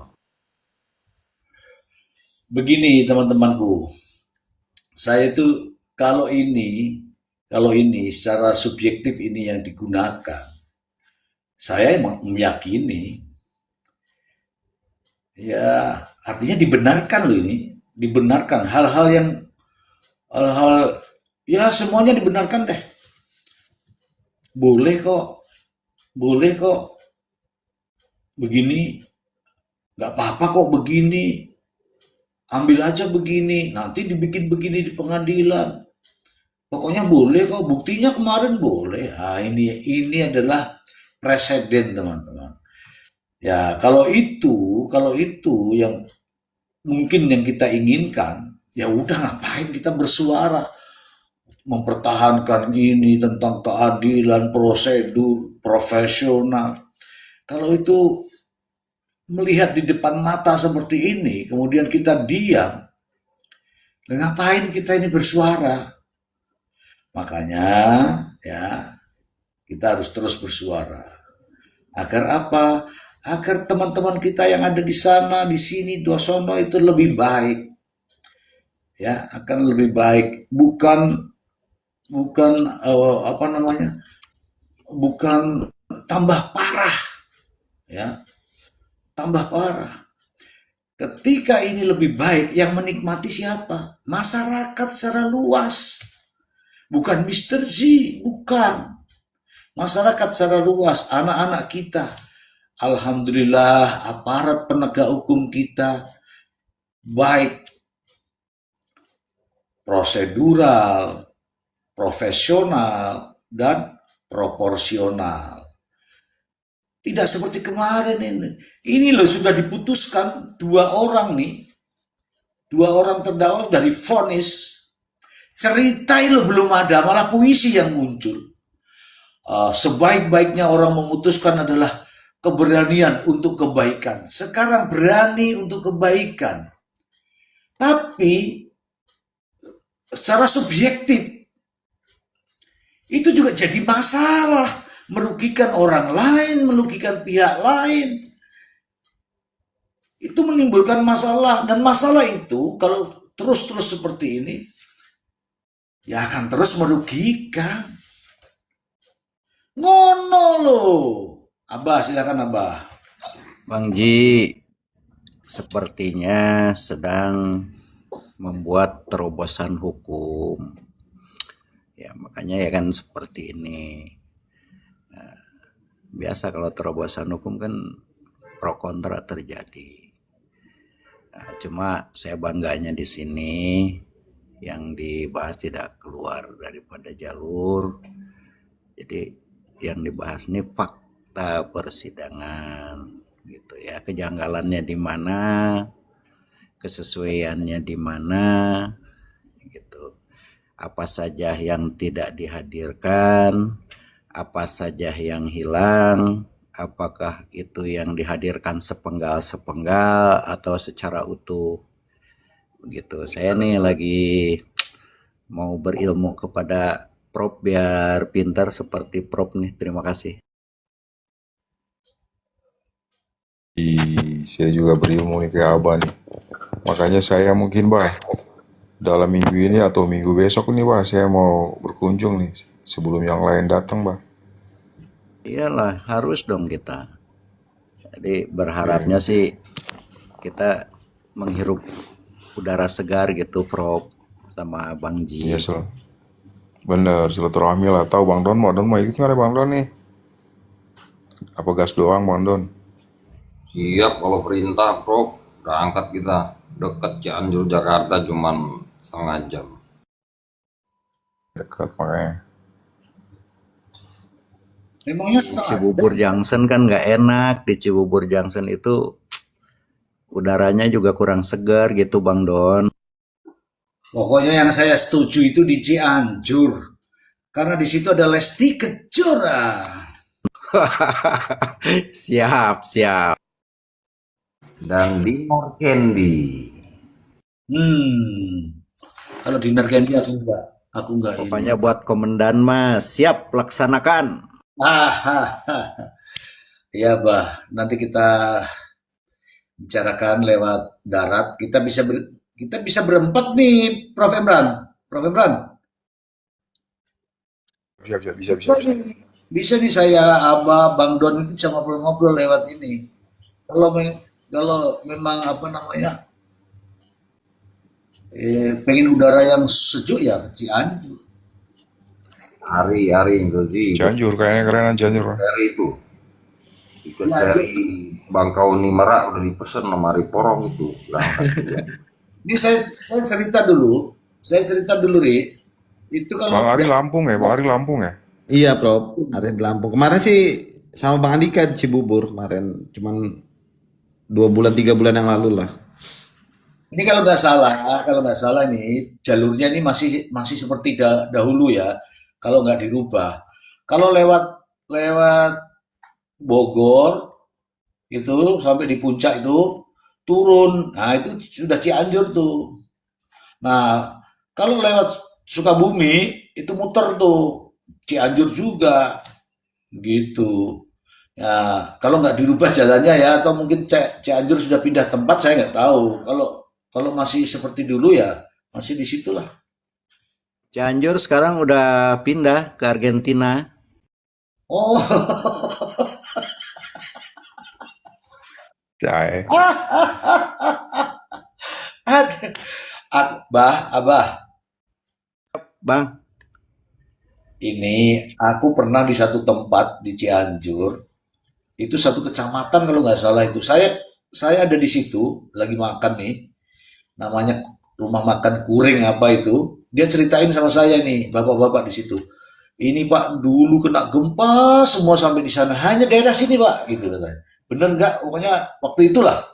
Speaker 2: Begini teman-temanku, saya itu kalau ini secara subjektif ini yang digunakan, saya emang meyakini, ya artinya dibenarkan loh ini, dibenarkan hal-hal ya semuanya dibenarkan deh, boleh kok begini, nggak apa-apa kok begini, ambil aja begini, nanti dibikin begini di pengadilan. Pokoknya boleh kok, buktinya kemarin boleh. Ah, ini adalah presiden teman-teman. Ya, kalau itu yang mungkin yang kita inginkan, ya udah ngapain kita bersuara mempertahankan ini tentang keadilan, prosedur, profesional. Kalau itu melihat di depan mata seperti ini, kemudian kita diam, ngapain kita ini bersuara? Makanya ya kita harus terus bersuara. Agar apa? Agar teman-teman kita yang ada di sana, di sini, di sono itu lebih baik. Ya, akan lebih baik. Bukan apa namanya? Bukan tambah parah. Ya, tambah parah. Ketika ini lebih baik, yang menikmati siapa? Masyarakat secara luas. Bukan Mr. Z, bukan. Masyarakat secara luas, anak-anak kita. Alhamdulillah, aparat penegak hukum kita baik prosedural, profesional, dan proporsional. Tidak seperti kemarin ini. Ini loh sudah diputuskan dua orang terdakwa dari vonis. Cerita itu belum ada, malah puisi yang muncul. Sebaik-baiknya orang memutuskan adalah keberanian untuk kebaikan. Sekarang berani untuk kebaikan. Tapi secara subjektif itu juga jadi masalah. Merugikan orang lain, merugikan pihak lain. Itu menimbulkan masalah. Dan masalah itu kalau terus-terus seperti ini, ya akan terus merugikan. Ngono loh. Abah, silakan Abah.
Speaker 3: Bang Ji sepertinya sedang membuat terobosan hukum. Ya, makanya ya kan seperti ini. Nah, biasa kalau terobosan hukum kan pro kontra terjadi. Nah, cuma saya bangganya di sini yang dibahas tidak keluar daripada jalur. Jadi yang dibahas ini fakta persidangan gitu ya. Kejanggalannya di mana, kesesuaiannya di mana gitu. Apa saja yang tidak dihadirkan, apa saja yang hilang, apakah itu yang dihadirkan sepenggal-sepenggal atau secara utuh. Begitu. Saya nih lagi mau berilmu kepada Prof biar pintar seperti Prof nih. Terima kasih.
Speaker 7: Saya juga berilmu nih kayak Abah nih. Makanya saya mungkin Bah, dalam minggu ini atau minggu besok nih Bah, saya mau berkunjung nih sebelum yang lain datang Bah.
Speaker 3: Iyalah, harus dong kita. Jadi berharapnya sih kita menghirup udara segar gitu, Prof, sama Bang Ji.
Speaker 7: Iya bener, silaturahmi lah. Tahu Bang Don mau ikut nggak ada Bang Don nih? Apa gas doang Bang Don?
Speaker 1: Siap kalau perintah, Prof. Berangkat kita. Dekat Cianjur, Jakarta cuman setengah jam.
Speaker 7: Dekat makanya.
Speaker 8: Emangnya
Speaker 3: Di Cibubur Junction kan nggak enak. Di Cibubur Junction itu udaranya juga kurang segar gitu, Bang Don.
Speaker 2: Pokoknya yang saya setuju itu di Cianjur. Karena di situ ada Lesti Kejora.
Speaker 3: Siap.
Speaker 1: Dan di Morkendi.
Speaker 2: Kalau dinner candy aku enggak ini.
Speaker 3: Pokoknya buat komandan Mas, siap laksanakan.
Speaker 2: Ya, Bah. Nanti kita bicarakan lewat darat. Kita bisa berempat nih, Prof Emran.
Speaker 7: Bisa.
Speaker 2: Bisa nih saya, Abah, Bang Don itu bisa ngobrol-ngobrol lewat ini. Kalau memang apa namanya pengen udara yang sejuk ya Cianjur.
Speaker 1: Hari itu sih.
Speaker 7: Cianjur kayaknya kerenan Cianjur.
Speaker 1: Dari itu. Ikut dari Bangkauni Merak udah dipesen sama Ari Porong itu.
Speaker 2: Ini saya cerita dulu. Ri. Itu kalau
Speaker 7: Bang Ari Lampung ya?
Speaker 9: Iya, Prof. Ada di Lampung. Kemarin sih sama Bang Andika di Cibubur kemarin. Cuman 3 bulan yang lalu lah.
Speaker 2: ini kalau nggak salah nih jalurnya ini masih seperti dahulu ya. Kalau nggak dirubah. Kalau lewat Bogor itu sampai di puncak itu turun. Nah, itu sudah Cianjur tuh. Nah, kalau lewat Sukabumi itu muter tuh Cianjur juga gitu. Ya, kalau nggak dirubah jalannya ya, atau mungkin Cianjur sudah pindah tempat, saya nggak tahu. Kalau masih seperti dulu ya, masih di situlah.
Speaker 3: Cianjur sekarang udah pindah ke Argentina.
Speaker 2: Oh,
Speaker 7: Cai.
Speaker 2: Abah,
Speaker 3: Bang,
Speaker 2: ini aku pernah di satu tempat di Cianjur, itu satu kecamatan kalau nggak salah itu. Saya ada di situ, lagi makan nih, namanya rumah makan Kuring apa itu. Dia ceritain sama saya nih, bapak-bapak di situ. Ini Pak dulu kena gempa semua sampai di sana, hanya daerah sini Pak, gitu katanya. Bener nggak? Pokoknya waktu itulah.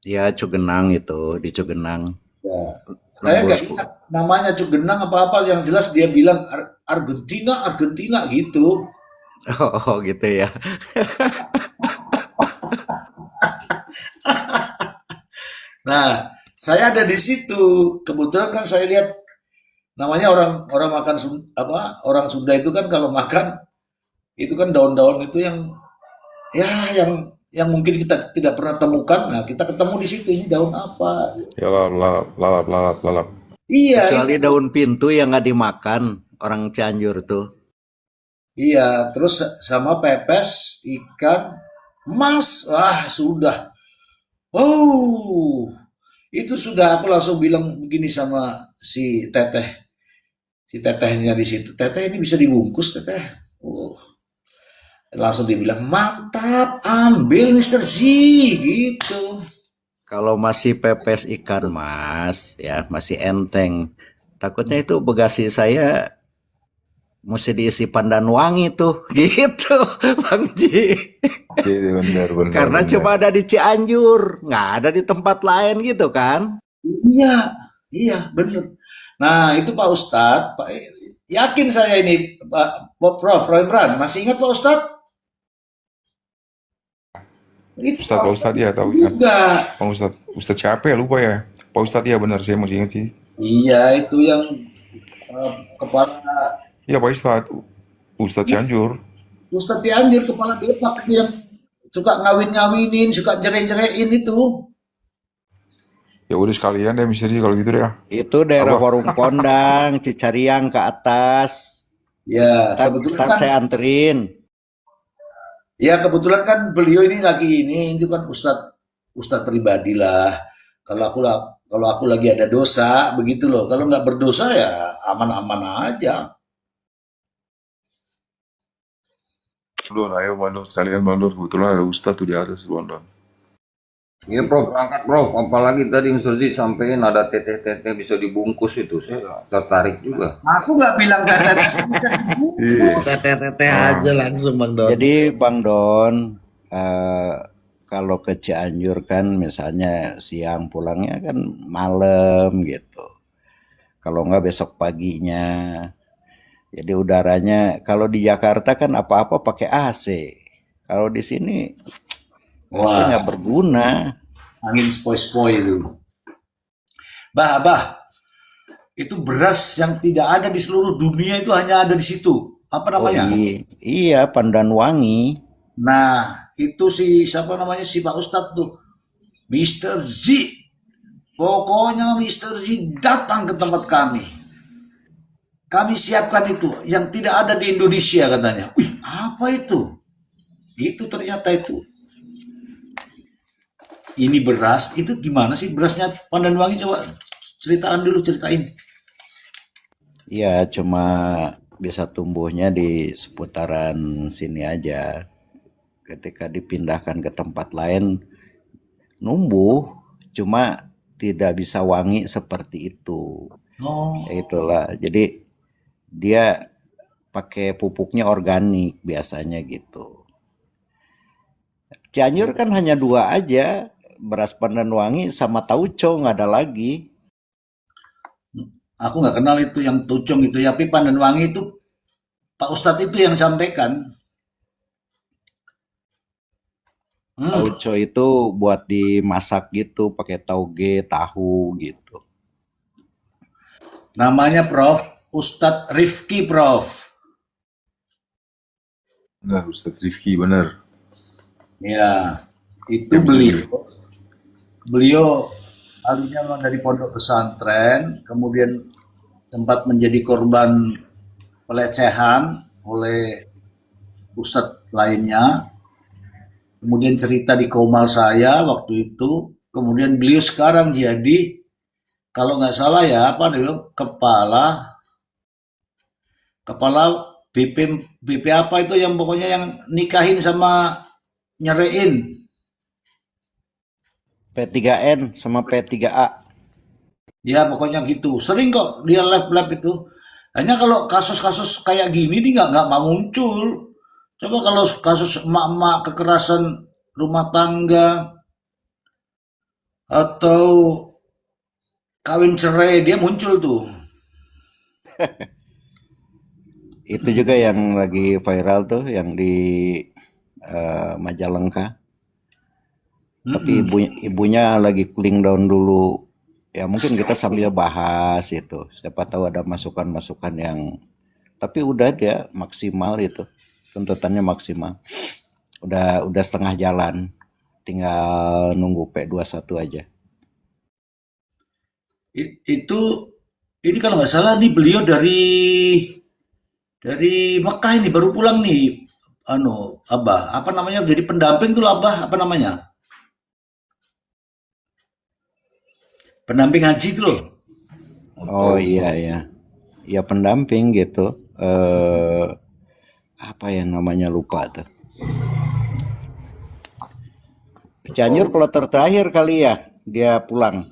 Speaker 3: ya Cugenang itu, di Cugenang.
Speaker 2: Ya. Saya nggak
Speaker 3: Lembur.
Speaker 2: ingat namanya Cugenang apa-apa, yang jelas dia bilang Argentina gitu.
Speaker 3: Oh gitu ya.
Speaker 2: Nah, saya ada di situ. Kebetulan kan saya lihat namanya orang makan orang Sunda itu kan kalau makan itu kan daun-daun itu yang ya yang mungkin kita tidak pernah temukan. Nah, kita ketemu di situ, ini daun apa?
Speaker 7: Ya lalap.
Speaker 2: Iya,
Speaker 3: Kecuali daun pintu yang nggak dimakan orang Cianjur tuh.
Speaker 2: iya. Terus sama pepes ikan mas. Wah, sudah. Oh, itu sudah aku langsung bilang begini sama si teteh. Si tetehnya di situ. Teteh ini bisa dibungkus, teteh. Oh. Langsung dibilang, mantap, ambil Mister Z, gitu.
Speaker 3: Kalau masih pepes ikan mas, ya masih enteng. Takutnya itu bagasi saya mesti diisi pandan wangi tuh, gitu, Bang Ji.
Speaker 7: Benar, benar,
Speaker 3: Karena
Speaker 7: benar.
Speaker 3: cuma ada di Cianjur, nggak ada di tempat lain gitu kan.
Speaker 2: Iya, iya, bener. Nah, itu Pak Ustadz, yakin saya ini, Prof. Imran, masih ingat Pak Ustadz? Itu
Speaker 7: Pak Ustadz ya tahu kan.
Speaker 2: juga.
Speaker 7: Pak Ustadz siapa ya, lupa ya. Pak Ustadz ya benar, saya masih ingat sih.
Speaker 2: Iya, itu yang kepala
Speaker 7: Iya Pak Ustadz Cianjur.
Speaker 2: Ustadz Cianjur, kepala depak itu yang suka ngawin-ngawinin, suka jere-jerein itu.
Speaker 7: Ya udah sekalian deh misteri kalau gitu deh ya.
Speaker 3: Itu daerah Warung Kondang, Cicariang ke atas.
Speaker 2: Ya,
Speaker 3: Ntar
Speaker 2: kebetulan
Speaker 3: saya
Speaker 2: kan,
Speaker 3: anterin.
Speaker 2: ya kebetulan kan beliau ini lagi ini itu kan Ustadz pribadi lah. Kalau aku lagi ada dosa, begitu loh. Kalau nggak berdosa ya aman-aman aja.
Speaker 7: London, ayo Bandung sekalian Bandung. Kebetulan ada Ustadz tuh di atas London.
Speaker 1: Iya Prof, berangkat Prof. Apalagi tadi Mr. Z sampein ada teteh-teteh bisa dibungkus itu. Saya tertarik juga.
Speaker 2: Aku nggak bilang kata
Speaker 7: Iya.
Speaker 9: Tete-tete aja langsung Bang Don.
Speaker 3: Jadi Bang Don, kalau ke Cianjur kan misalnya siang pulangnya kan malam gitu. Kalau nggak besok paginya. Jadi udaranya kalau di Jakarta kan apa-apa pakai AC. Kalau di sini AC nggak
Speaker 2: wah,
Speaker 3: berguna.
Speaker 2: angin sepoi-sepoi itu. Bah, itu beras yang tidak ada di seluruh dunia itu hanya ada di situ. Apa
Speaker 3: Oh
Speaker 2: namanya?
Speaker 3: iya, pandan wangi.
Speaker 2: Nah, itu siapa namanya si Pak Ustadz tuh, Mister Z. Pokoknya Mister Z datang ke tempat kami. Kami siapkan itu yang tidak ada di Indonesia katanya. Wih, apa itu? Itu ternyata itu. Ini beras, itu gimana sih berasnya Pandan Wangi? Coba ceritain.
Speaker 3: Iya, cuma bisa tumbuhnya di seputaran sini aja. Ketika dipindahkan ke tempat lain, numbuh, cuma tidak bisa wangi seperti itu.
Speaker 2: Oh,
Speaker 3: Itulah. Jadi dia pakai pupuknya organik biasanya gitu. Cianjur kan hanya dua aja, beras pandan wangi sama tauco, nggak ada lagi.
Speaker 2: aku nggak kenal itu yang tucung itu, tapi Pandan Wangi itu Pak Ustadz itu yang sampaikan.
Speaker 3: Tauco itu buat dimasak gitu, pakai tauge, tahu gitu.
Speaker 2: Namanya Prof. Ustadz Rifki, Prof.
Speaker 7: Benar Ustadz Rifki benar.
Speaker 2: Ya, itu
Speaker 7: Ya, bisa
Speaker 2: beliau alinya dari pondok pesantren, kemudian sempat menjadi korban pelecehan oleh ustadz lainnya. Kemudian cerita di Komal saya waktu itu. Kemudian beliau sekarang jadi, kalau nggak salah ya, apa dia bilang, kepala BP apa itu yang pokoknya yang nikahin sama nyerein.
Speaker 3: P3N sama P3A.
Speaker 2: Ya pokoknya gitu. Sering kok dia lab-lab itu. Hanya kalau kasus-kasus kayak gini dia nggak mau muncul. Coba kalau kasus emak-emak kekerasan rumah tangga atau kawin cerai dia muncul tuh.
Speaker 3: Itu juga yang lagi viral tuh, yang di Majalengka. Tapi ibunya lagi cooling down dulu. Ya mungkin kita sambil bahas itu. Siapa tahu ada masukan-masukan yang, tapi udah dia maksimal itu. Tuntutannya maksimal. Udah setengah jalan. Tinggal nunggu P21 aja.
Speaker 2: Itu ini kalau nggak salah nih beliau dari Mekah ini baru pulang nih. Abah, apa namanya? Jadi pendamping tuh Abah, apa namanya? Pendamping haji itu loh.
Speaker 3: Oh iya. Ya pendamping gitu. Apa ya namanya, lupa tuh. Cianjur kloter terakhir kali ya dia pulang.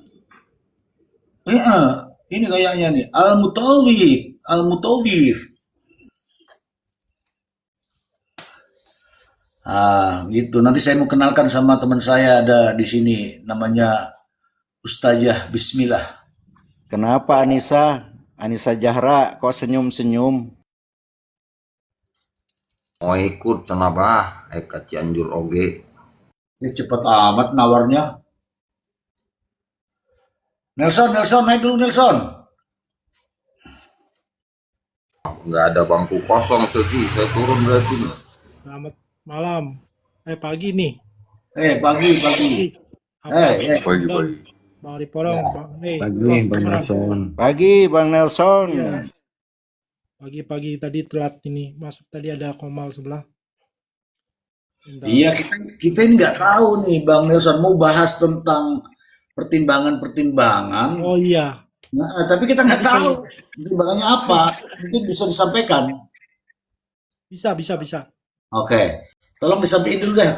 Speaker 2: Ini kayaknya nih Al-Mutawif, Al-Mutawif. Gitu. Nanti saya mau kenalkan sama teman saya ada di sini, namanya Ustazah Bismillah.
Speaker 3: Kenapa Anissa? Anissa Jahra kok senyum-senyum?
Speaker 1: Mau ikut cenah bah, ke Cianjur oge.
Speaker 2: Cepet amat nawarnya. Nelson, naik dulu Nelson.
Speaker 1: Nggak ada bangku kosong tuh, saya turun berarti nih.
Speaker 10: Selamat malam. Pagi nih.
Speaker 2: Pagi.
Speaker 7: Pagi-pagi.
Speaker 10: Bang Riporong,
Speaker 9: Pagi, Bang Nelson.
Speaker 3: Pagi Bang Nelson.
Speaker 10: Pagi-pagi tadi telat ini. Masuk tadi ada Komal sebelah.
Speaker 2: Iya, kita ini nggak tahu nih Bang Nelson mau bahas tentang pertimbangan.
Speaker 10: Oh iya.
Speaker 2: Nah, tapi kita nggak tahu pertimbangannya apa. Mungkin bisa disampaikan.
Speaker 10: Bisa.
Speaker 2: Oke, tolong disampaikan dulu deh.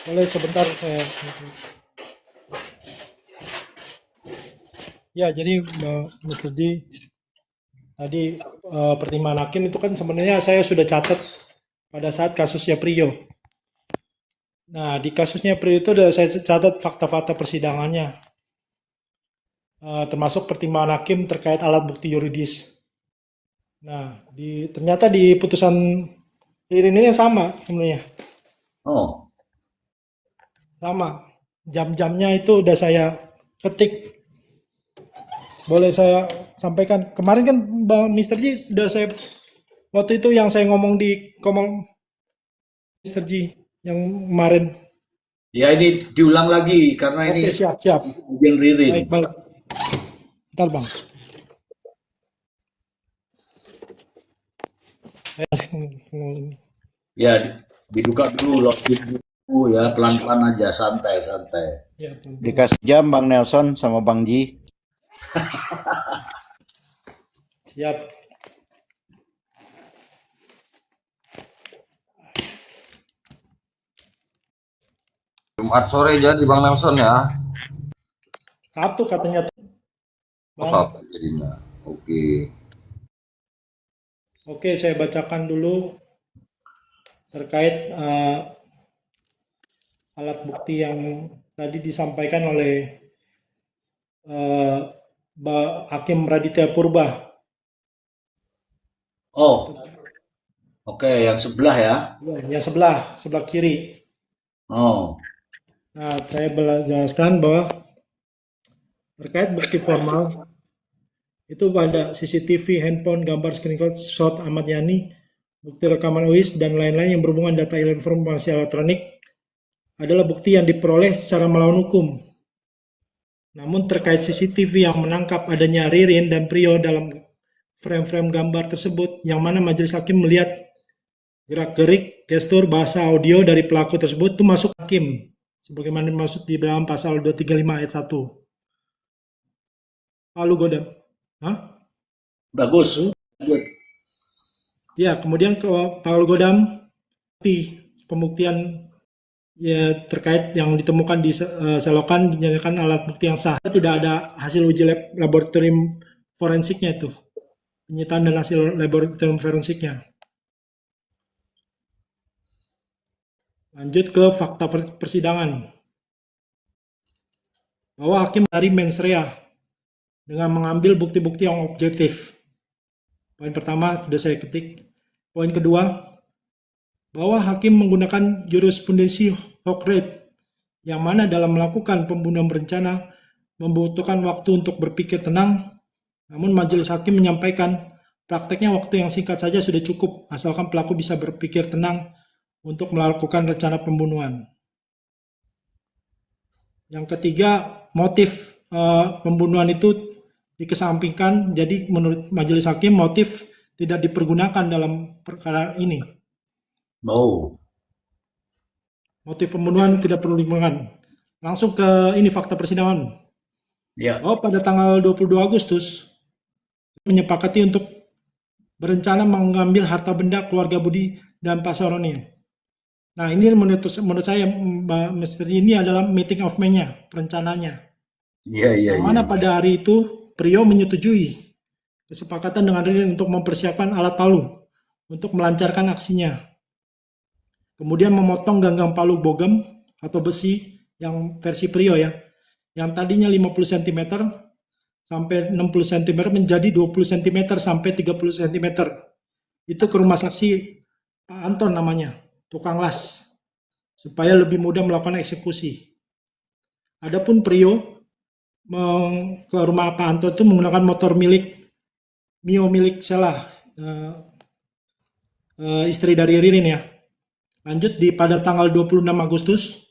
Speaker 10: Boleh sebentar saya. Ya, jadi Mr. G, tadi pertimbangan hakim itu kan sebenarnya saya sudah catat pada saat kasusnya Prio. Nah, di kasusnya Prio itu sudah saya catat fakta-fakta persidangannya. Termasuk pertimbangan hakim terkait alat bukti yuridis. Nah, ternyata di putusan ini sama sebenarnya.
Speaker 2: Oh,
Speaker 10: Sama. Jam-jamnya itu udah saya ketik. Boleh saya sampaikan. Kemarin kan Bang Mr. G sudah saya waktu itu yang saya ngomong di Komang Mr. G yang kemarin.
Speaker 2: ya ini diulang lagi karena ini
Speaker 10: Oke, siap.
Speaker 2: bagian ririn.
Speaker 10: Baik. Bentar, Bang.
Speaker 2: Ya, dibuka dulu, login dulu ya, pelan-pelan aja, santai.
Speaker 10: Ya,
Speaker 3: Dikasih jam Bang Nelson sama Bang Ji.
Speaker 10: siap.
Speaker 1: Jumat sore jadi Bang Nelson ya.
Speaker 10: Sabtu katanya tuh.
Speaker 1: Oh, Sabtu jadinya. Oke.
Speaker 10: Oke, saya bacakan dulu terkait alat bukti yang tadi disampaikan oleh Hakim Raditya Purba.
Speaker 2: Oh, oke, yang sebelah ya.
Speaker 10: Yang sebelah kiri.
Speaker 2: Oh,
Speaker 10: Nah, saya jelaskan bahwa terkait bukti formal itu pada CCTV, handphone, gambar screenshot Ahmad Yani, bukti rekaman UIS, dan lain-lain yang berhubungan data informasi elektronik adalah bukti yang diperoleh secara melawan hukum. Namun terkait CCTV yang menangkap adanya Ririn dan Prio dalam frame-frame gambar tersebut, yang mana majelis hakim melihat gerak-gerik, gestur, bahasa audio dari pelaku tersebut itu masuk hakim, sebagaimana dimaksud di dalam pasal 235 ayat 1. Palu Godam.
Speaker 2: bagus.
Speaker 10: Ya, kemudian ke Paul Godam, pembuktian ya terkait yang ditemukan di selokan dinyatakan alat bukti yang sah. Tidak ada hasil uji laboratorium forensiknya itu. Penyitaan dan hasil laboratorium forensiknya. Lanjut ke fakta persidangan. Bahwa hakim dari mens rea dengan mengambil bukti-bukti yang objektif. Poin pertama sudah saya ketik. Poin kedua, bahwa hakim menggunakan jurisprudensi hoc rate, yang mana dalam melakukan pembunuhan berencana membutuhkan waktu untuk berpikir tenang, namun majelis hakim menyampaikan prakteknya waktu yang singkat saja sudah cukup, asalkan pelaku bisa berpikir tenang untuk melakukan rencana pembunuhan. Yang ketiga, motif pembunuhan itu dikesampingkan, jadi menurut majelis hakim motif tidak dipergunakan dalam perkara ini.
Speaker 2: Oh,
Speaker 10: Motif pembunuhan tidak perlu digunakan. Langsung ke ini fakta persidangan.
Speaker 2: ya.
Speaker 10: Oh, pada tanggal 22 Agustus menyepakati untuk berencana mengambil harta benda keluarga Budi dan Pak Saroni. Nah, ini menurut saya, Mbak Mr. ini adalah meeting of man-nya, perencananya.
Speaker 2: Iya, iya,
Speaker 10: Yang
Speaker 2: iya.
Speaker 10: mana pada hari itu Prio menyetujui kesepakatan dengan Ririn untuk mempersiapkan alat palu untuk melancarkan aksinya. Kemudian memotong ganggang palu bogem atau besi yang versi Prio ya, yang tadinya 50 cm sampai 60 cm menjadi 20 cm sampai 30 cm. Itu ke rumah saksi Pak Anton namanya, tukang las, supaya lebih mudah melakukan eksekusi. Adapun Prio ke rumah Pak Anton itu menggunakan motor Mio milik Sheila, istri dari Ririn ya. Lanjut pada tanggal 26 Agustus,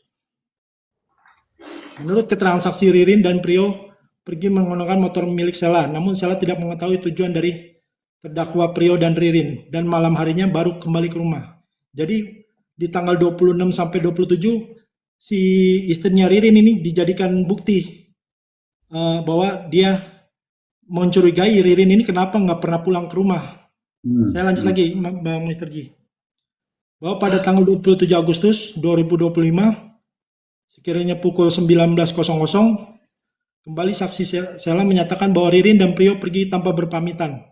Speaker 10: menurut keterangan saksi Ririn dan Prio pergi menggunakan motor milik Sheila, namun Sheila tidak mengetahui tujuan dari terdakwa Prio dan Ririn, dan malam harinya baru kembali ke rumah. Jadi di tanggal 26 sampai 27 si istrinya Ririn ini dijadikan bukti bahwa dia mencurigai Ririn ini kenapa nggak pernah pulang ke rumah. Saya lanjut lagi, Bang Mr. G. Bahwa pada tanggal 27 Agustus 2025, sekiranya pukul 19.00, kembali saksi Sheila menyatakan bahwa Ririn dan Prio pergi tanpa berpamitan.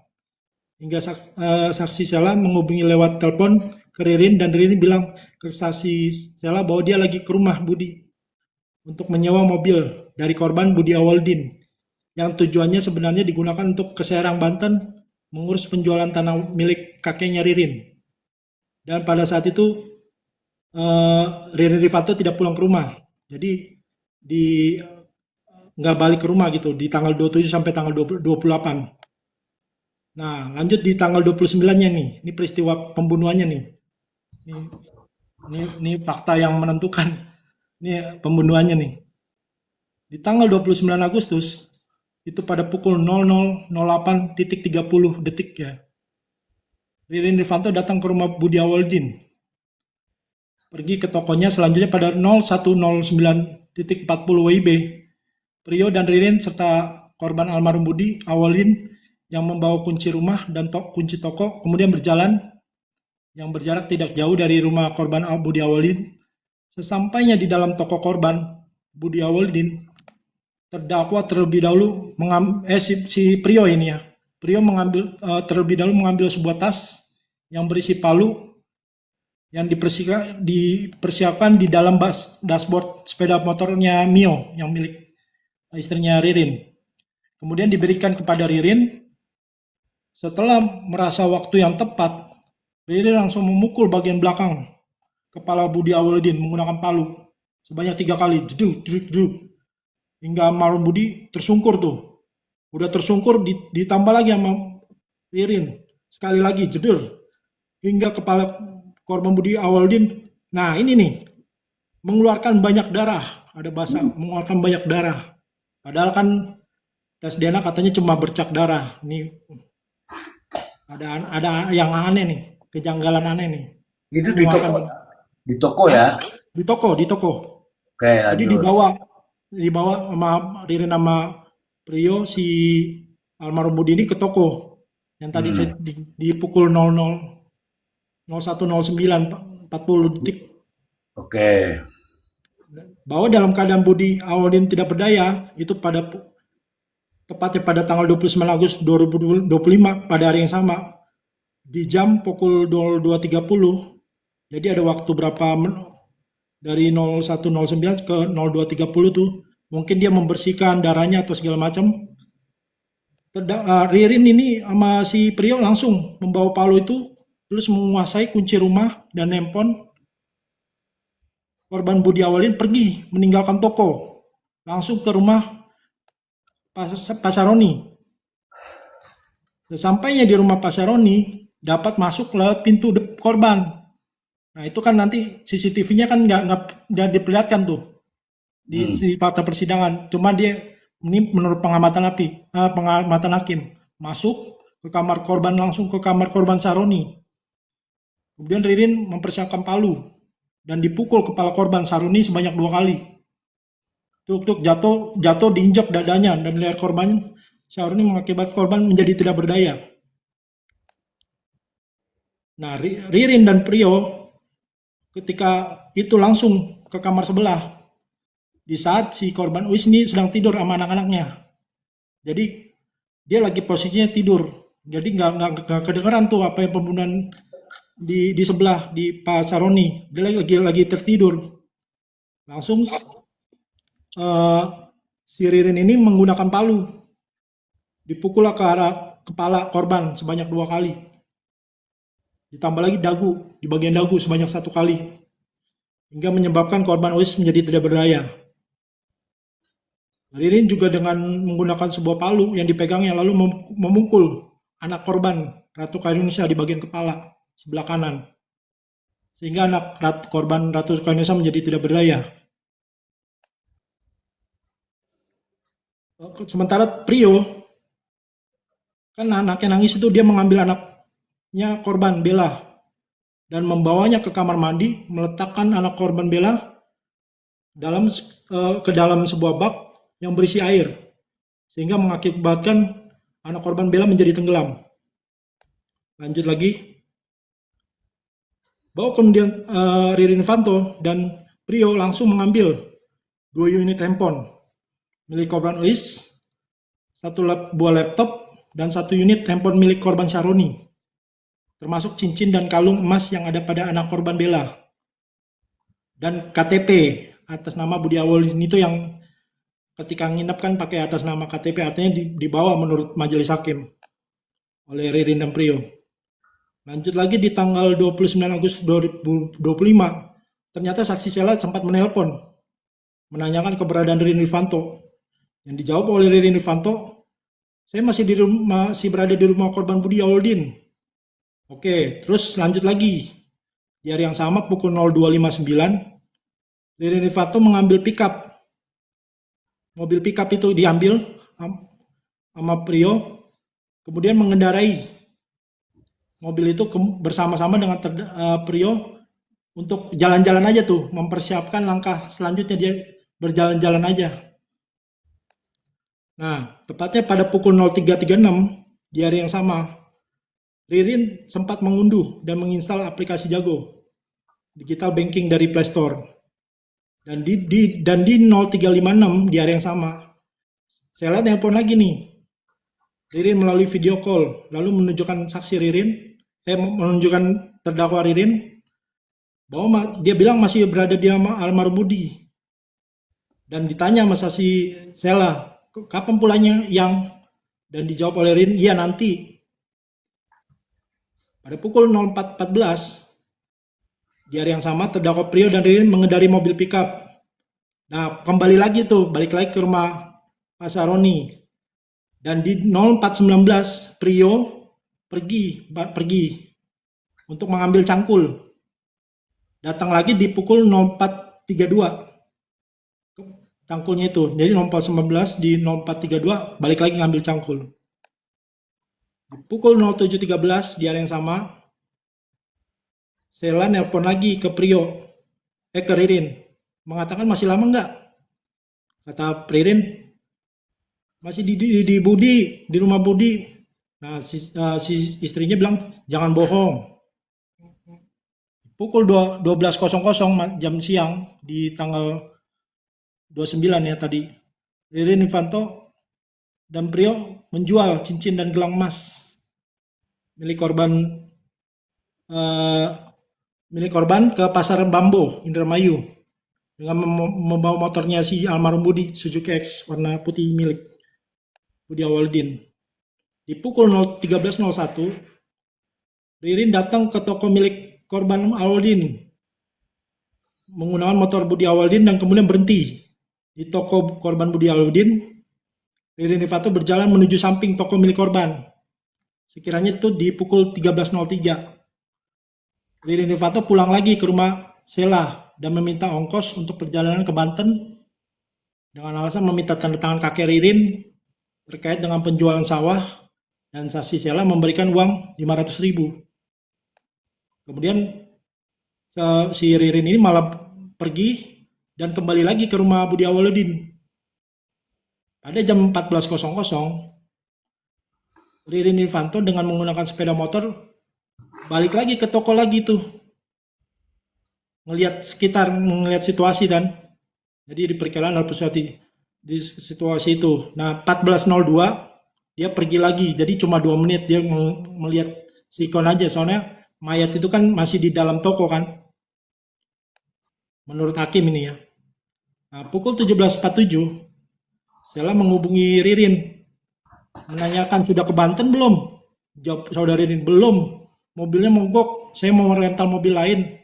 Speaker 10: Hingga saksi Sheila menghubungi lewat telepon ke Ririn, dan Ririn bilang ke saksi Sheila bahwa dia lagi ke rumah Budi untuk menyewa mobil dari korban Budi Awaldin, yang tujuannya sebenarnya digunakan untuk ke Serang, Banten, mengurus penjualan tanah milik kakeknya Ririn. Dan pada saat itu Ririn Rifanto tidak pulang ke rumah, jadi nggak balik ke rumah gitu di tanggal 27 sampai tanggal 28. Nah, lanjut di tanggal 29-nya nih, ini peristiwa pembunuhannya nih. Ini fakta yang menentukan. Ini pembunuhannya nih. Di tanggal 29 Agustus, itu pada pukul 00.08.30 detik ya, Ririn Rifanto datang ke rumah Budi Awaldin. Pergi ke tokonya selanjutnya pada 0109.40 WIB. Prio dan Ririn serta korban almarhum Budi Awaldin yang membawa kunci rumah dan kunci toko kemudian berjalan yang berjarak tidak jauh dari rumah korban Budi Awaldin. Sesampainya di dalam toko korban Budi Awaldin, terdakwa terlebih dahulu si Prio ini ya. Prio terlebih dahulu mengambil sebuah tas yang berisi palu yang dipersiapkan di dalam dashboard sepeda motornya Mio yang milik istrinya Ririn. Kemudian diberikan kepada Ririn. Setelah merasa waktu yang tepat, Ririn langsung memukul bagian belakang kepala Budi Awaldin menggunakan palu sebanyak 3 kali, jeduk, hingga almarhum Budi tersungkur tuh. Udah tersungkur ditambah lagi sama Ririn. Sekali lagi jeder. Hingga kepala korban Budi Awaldin. Nah, ini nih. Mengeluarkan banyak darah. Ada bahasa mengeluarkan banyak darah. Padahal kan tes DNA katanya cuma bercak darah. Ini ada yang aneh nih. Kejanggalan aneh nih.
Speaker 2: Itu di toko. Di toko ya?
Speaker 10: Di toko.
Speaker 2: Oke,
Speaker 10: Jadi dibawa sama Ririn sama Prio si almarhum Budi ini ke toko yang tadi saya di pukul 01.09.40 detik.
Speaker 2: Oke.
Speaker 10: Bahwa dalam keadaan Budi Awaldin tidak berdaya itu tepatnya pada tanggal 29 Agustus 2025 pada hari yang sama di jam pukul 02.30. Jadi ada waktu berapa dari 01.09 ke 02.30 tuh. Mungkin dia membersihkan darahnya atau segala macam. Ririn ini sama si Prio langsung membawa palu itu, terus menguasai kunci rumah dan handphone korban Budi Awaldin, pergi meninggalkan toko, langsung ke rumah Pasaroni. Sesampainya di rumah Pasaroni, dapat masuk lewat pintu korban. Nah itu kan nanti CCTV-nya kan nggak diperlihatkan tuh di fakta persidangan. Cuma dia ini menurut pengamatan hakim masuk ke kamar korban, langsung ke kamar korban Saroni. Kemudian Ririn mempersiapkan palu dan dipukul kepala korban Saroni sebanyak 2 kali. Tuk jatuh diinjak dadanya dan leher korban Saroni mengakibatkan korban menjadi tidak berdaya. Nah Ririn dan Prio ketika itu langsung ke kamar sebelah di saat si korban Uis ini sedang tidur sama anak-anaknya. Jadi dia lagi posisinya tidur. Jadi nggak kedengeran tuh apa yang pembunuhan di sebelah di Pak Saroni. Dia lagi tertidur. Langsung si Ririn ini menggunakan palu. Dipukul ke arah kepala korban sebanyak 2 kali. Ditambah lagi dagu, di bagian dagu sebanyak 1 kali. Hingga menyebabkan korban Uis menjadi tidak berdaya. Ririn juga dengan menggunakan sebuah palu yang dipegangnya lalu memukul anak korban Ratu Kainusa di bagian kepala sebelah kanan. Sehingga anak korban Ratu Kainusa menjadi tidak berdaya. Sementara Prio, kan anaknya nangis itu dia mengambil anaknya korban Bella dan membawanya ke kamar mandi, meletakkan anak korban Bella ke dalam sebuah bak yang berisi air, sehingga mengakibatkan anak korban Bella menjadi tenggelam. Lanjut lagi, bahwa kemudian Ririn Fanto dan Prio langsung mengambil 2 unit handphone milik korban Uis, 1 buah laptop, dan 1 unit handphone milik korban Saroni, termasuk cincin dan kalung emas yang ada pada anak korban Bella, dan KTP atas nama Budi Awaludin itu yang ketika nginep kan pakai atas nama KTP, artinya dibawa menurut majelis hakim oleh Ririn dan Prio. Lanjut lagi di tanggal 29 Agustus 2025, ternyata saksi Sela sempat menelpon menanyakan keberadaan Ririn Irvanto. Yang dijawab oleh Ririn Irvanto, saya masih berada di rumah korban Budi Awaludin. Oke, terus lanjut lagi. Di hari yang sama pukul 02.59, Ririn Irvanto mengambil pickup. Mobil pickup itu diambil sama Prio, kemudian mengendarai mobil itu bersama-sama dengan Prio untuk jalan-jalan aja tuh, mempersiapkan langkah selanjutnya, dia berjalan-jalan aja. Nah, tepatnya pada pukul 03.36 di hari yang sama, Ririn sempat mengunduh dan menginstal aplikasi Jago digital banking dari Play Store. Dan di 03.56 di hari yang sama, saya lihat telepon lagi nih. Ririn melalui video call, lalu menunjukkan saksi Ririn, menunjukkan terdakwa Ririn, bahwa dia bilang masih berada di almarhum Budi. Dan ditanya sama saksi Sela, kapan pulangnya yang? Dan dijawab oleh Ririn, iya nanti. Pada pukul 04.14, di hari yang sama, terdakwa Prio dan Ririn mengendari mobil pickup. Nah, kembali lagi tuh, balik lagi ke rumah Pak Saroni. Dan di 04.19, Prio pergi untuk mengambil cangkul. Datang lagi di pukul 04.32. Cangkulnya itu. Jadi 04.19 di 04.32 balik lagi ngambil cangkul. Di pukul 07.13 di hari yang sama, Sela nelpon lagi ke ke Ririn, mengatakan masih lama enggak? Kata Ririn, masih di Budi, di rumah Budi. Nah, si istrinya bilang, jangan bohong. Pukul 12.00 jam siang di tanggal 29 ya tadi, Ririn Irvanto dan Prio menjual cincin dan gelang emas milik korban ke pasar Bambo, Indramayu, dengan membawa motornya si almarhum Budi, Suzuki X warna putih milik Budi Awaludin. Di pukul 13.01, Ririn datang ke toko milik korban Awaludin menggunakan motor Budi Awaludin dan kemudian berhenti di toko korban Budi Awaludin. Ririn Irvanto berjalan menuju samping toko milik korban. Sekiranya itu di pukul 13.03. Ririn Irvanto pulang lagi ke rumah Sela dan meminta ongkos untuk perjalanan ke Banten dengan alasan meminta tanda tangan kakek Ririn terkait dengan penjualan sawah, dan saksi Sela memberikan uang 500.000. Kemudian si Ririn ini malah pergi dan kembali lagi ke rumah Budi Awaludin. Pada jam 14.00, Ririn Irvanto dengan menggunakan sepeda motor balik lagi ke toko lagi tuh. ngelihat sekitar, ngelihat situasi dan jadi diperkirakan ada pesawat di situasi itu. Nah, 14.02 dia pergi lagi. Jadi cuma 2 menit dia melihat si ikon aja. Soalnya mayat itu kan masih di dalam toko kan. Menurut hakim ini ya. Nah, pukul 17.47 Stella menghubungi Ririn. Menanyakan sudah ke Banten belum? Jawab saudara Ririn, belum. Mobilnya mogok. Saya mau rental mobil lain.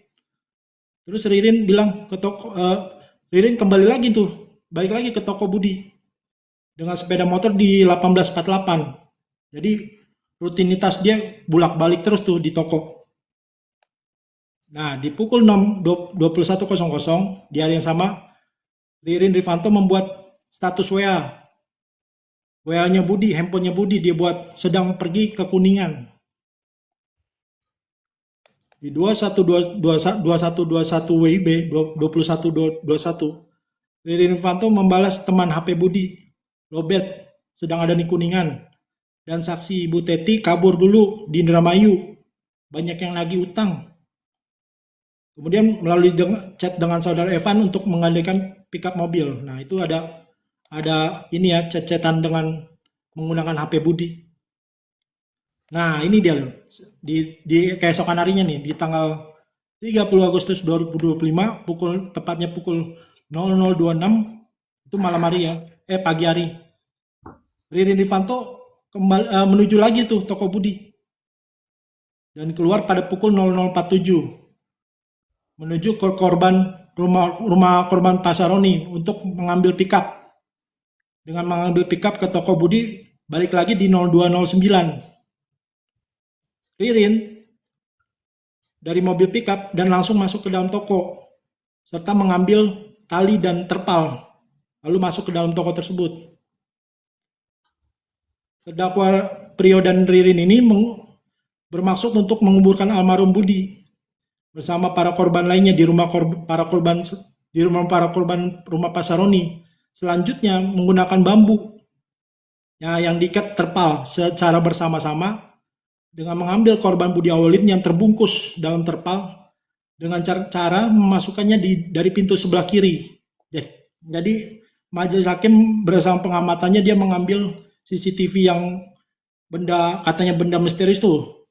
Speaker 10: Terus Ririn bilang ke toko, Ririn kembali lagi tuh, balik lagi ke toko Budi dengan sepeda motor di 18.48. Jadi rutinitas dia bulak-balik terus tuh di toko. Nah, di pukul 21.00 di hari yang sama, Ririn Rifanto membuat status WA. WA-nya Budi, handphonenya Budi, dia buat sedang pergi ke Kuningan. Di 2121 WIB 2121 Ririn Rifanto membalas teman HP Budi, Lobet sedang ada di Kuningan, dan saksi Ibu Teti kabur dulu di Indramayu, banyak yang nagih utang. Kemudian melalui chat dengan saudara Evan untuk menggandakan pickup mobil. Nah, itu ada ini ya, chat-chatan dengan menggunakan HP Budi. Nah, ini dia loh. Di keesokan harinya nih, di tanggal 30 Agustus 2025, tepatnya pukul 00.26, itu malam hari ya, pagi hari. Ririn Rifanto kembali menuju lagi tuh toko Budi. Dan keluar pada pukul 00.47 menuju ke rumah korban Pasaroni untuk mengambil pickup. Dengan mengambil pickup ke toko Budi, balik lagi di 0209. Ririn dari mobil pickup dan langsung masuk ke dalam toko serta mengambil tali dan terpal lalu masuk ke dalam toko tersebut. Terdakwa Prio dan Ririn ini bermaksud untuk menguburkan almarhum Budi bersama para korban lainnya di rumah para korban rumah Pasaroni. Selanjutnya menggunakan bambu yang diikat terpal secara bersama-sama dengan mengambil korban Budi Awalin yang terbungkus dalam terpal dengan cara memasukkannya dari pintu sebelah kiri. Jadi majelis hakim berdasarkan pengamatannya dia mengambil CCTV yang katanya benda misterius tuh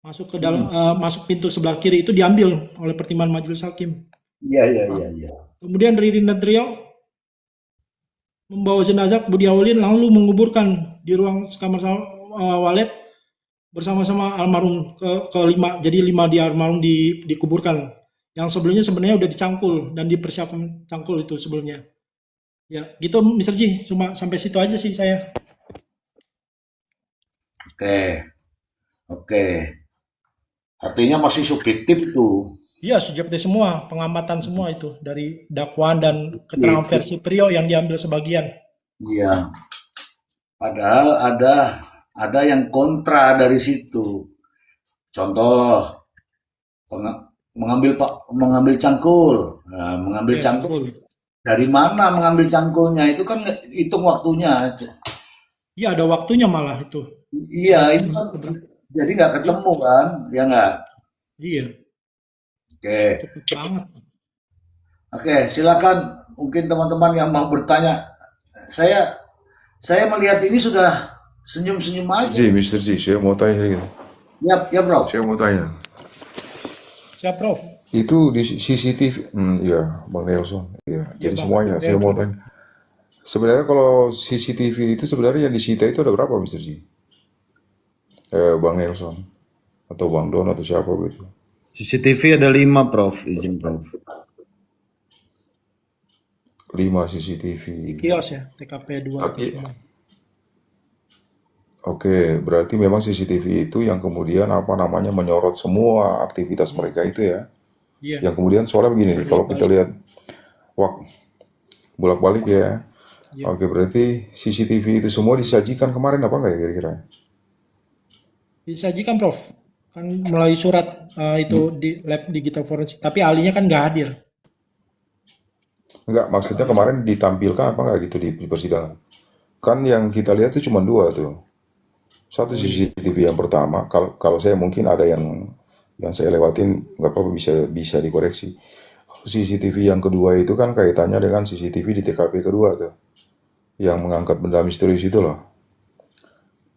Speaker 10: masuk ke dalam masuk pintu sebelah kiri, itu diambil oleh pertimbangan majelis hakim.
Speaker 2: Iya.
Speaker 10: Kemudian Ririn dan Trio membawa jenazah Budi Awalin lalu menguburkan di ruang kamar walet bersama-sama almarhum ke-5. Jadi 5 di almarhum dikuburkan. Yang sebelumnya sebenarnya udah dicangkul dan dipersiapkan cangkul itu sebelumnya. Ya, gitu Mr. Ji, cuma sampai situ aja sih saya.
Speaker 2: Oke. Artinya masih subjektif tuh.
Speaker 10: Iya, subjektif semua, pengamatan semua itu dari dakwaan dan keterangan versi Prio yang diambil sebagian.
Speaker 2: Iya. Padahal ada yang kontra dari situ. Contoh mengambil cangkul. Nah, mengambil cangkul. Dari mana mengambil cangkulnya? Itu kan hitung waktunya aja.
Speaker 10: Iya, ada waktunya malah itu.
Speaker 2: Iya, itu kan jadi nggak ketemu kan? Ya nggak?
Speaker 10: Iya.
Speaker 2: Oke.
Speaker 10: Cepet banget.
Speaker 2: Oke, silakan mungkin teman-teman yang mau bertanya. Saya melihat ini sudah senyum-senyum aja.
Speaker 7: Mr. Ji, saya mau tanya sedikit.
Speaker 2: Ya, bro.
Speaker 7: Saya mau tanya.
Speaker 10: Siap, Prof.
Speaker 7: Itu di CCTV, iya, Bang Nelson. Iya, jadi semuanya. Saya mau tanya. Sebenarnya kalau CCTV itu sebenarnya yang disita itu ada berapa, Mr. Ji? Bang Nelson atau Bang Don atau siapa gitu?
Speaker 9: CCTV ada 5, Prof. Izin, Prof.
Speaker 7: 5 CCTV.
Speaker 10: Di kios ya, TKP 2.
Speaker 7: Oke, berarti memang CCTV itu yang kemudian menyorot semua aktivitas mereka itu ya.
Speaker 10: Iya.
Speaker 7: Yang kemudian soalnya begini nih, kalau kita lihat bolak-balik ya.
Speaker 10: Iya.
Speaker 7: Oke, berarti CCTV itu semua disajikan kemarin apa enggak ya kira-kira?
Speaker 10: Disajikan, Prof. Kan melalui surat itu di lab digital forensik, tapi ahlinya kan nggak hadir.
Speaker 7: Enggak, maksudnya kemarin ditampilkan apa enggak gitu di persidangan? Kan yang kita lihat itu cuma 2 tuh. Satu CCTV yang pertama, kalau saya mungkin ada yang Yang saya lewatin nggak apa-apa, bisa dikoreksi. CCTV yang kedua itu kan kaitannya dengan CCTV di TKP kedua tuh, yang mengangkat benda misterius itu loh.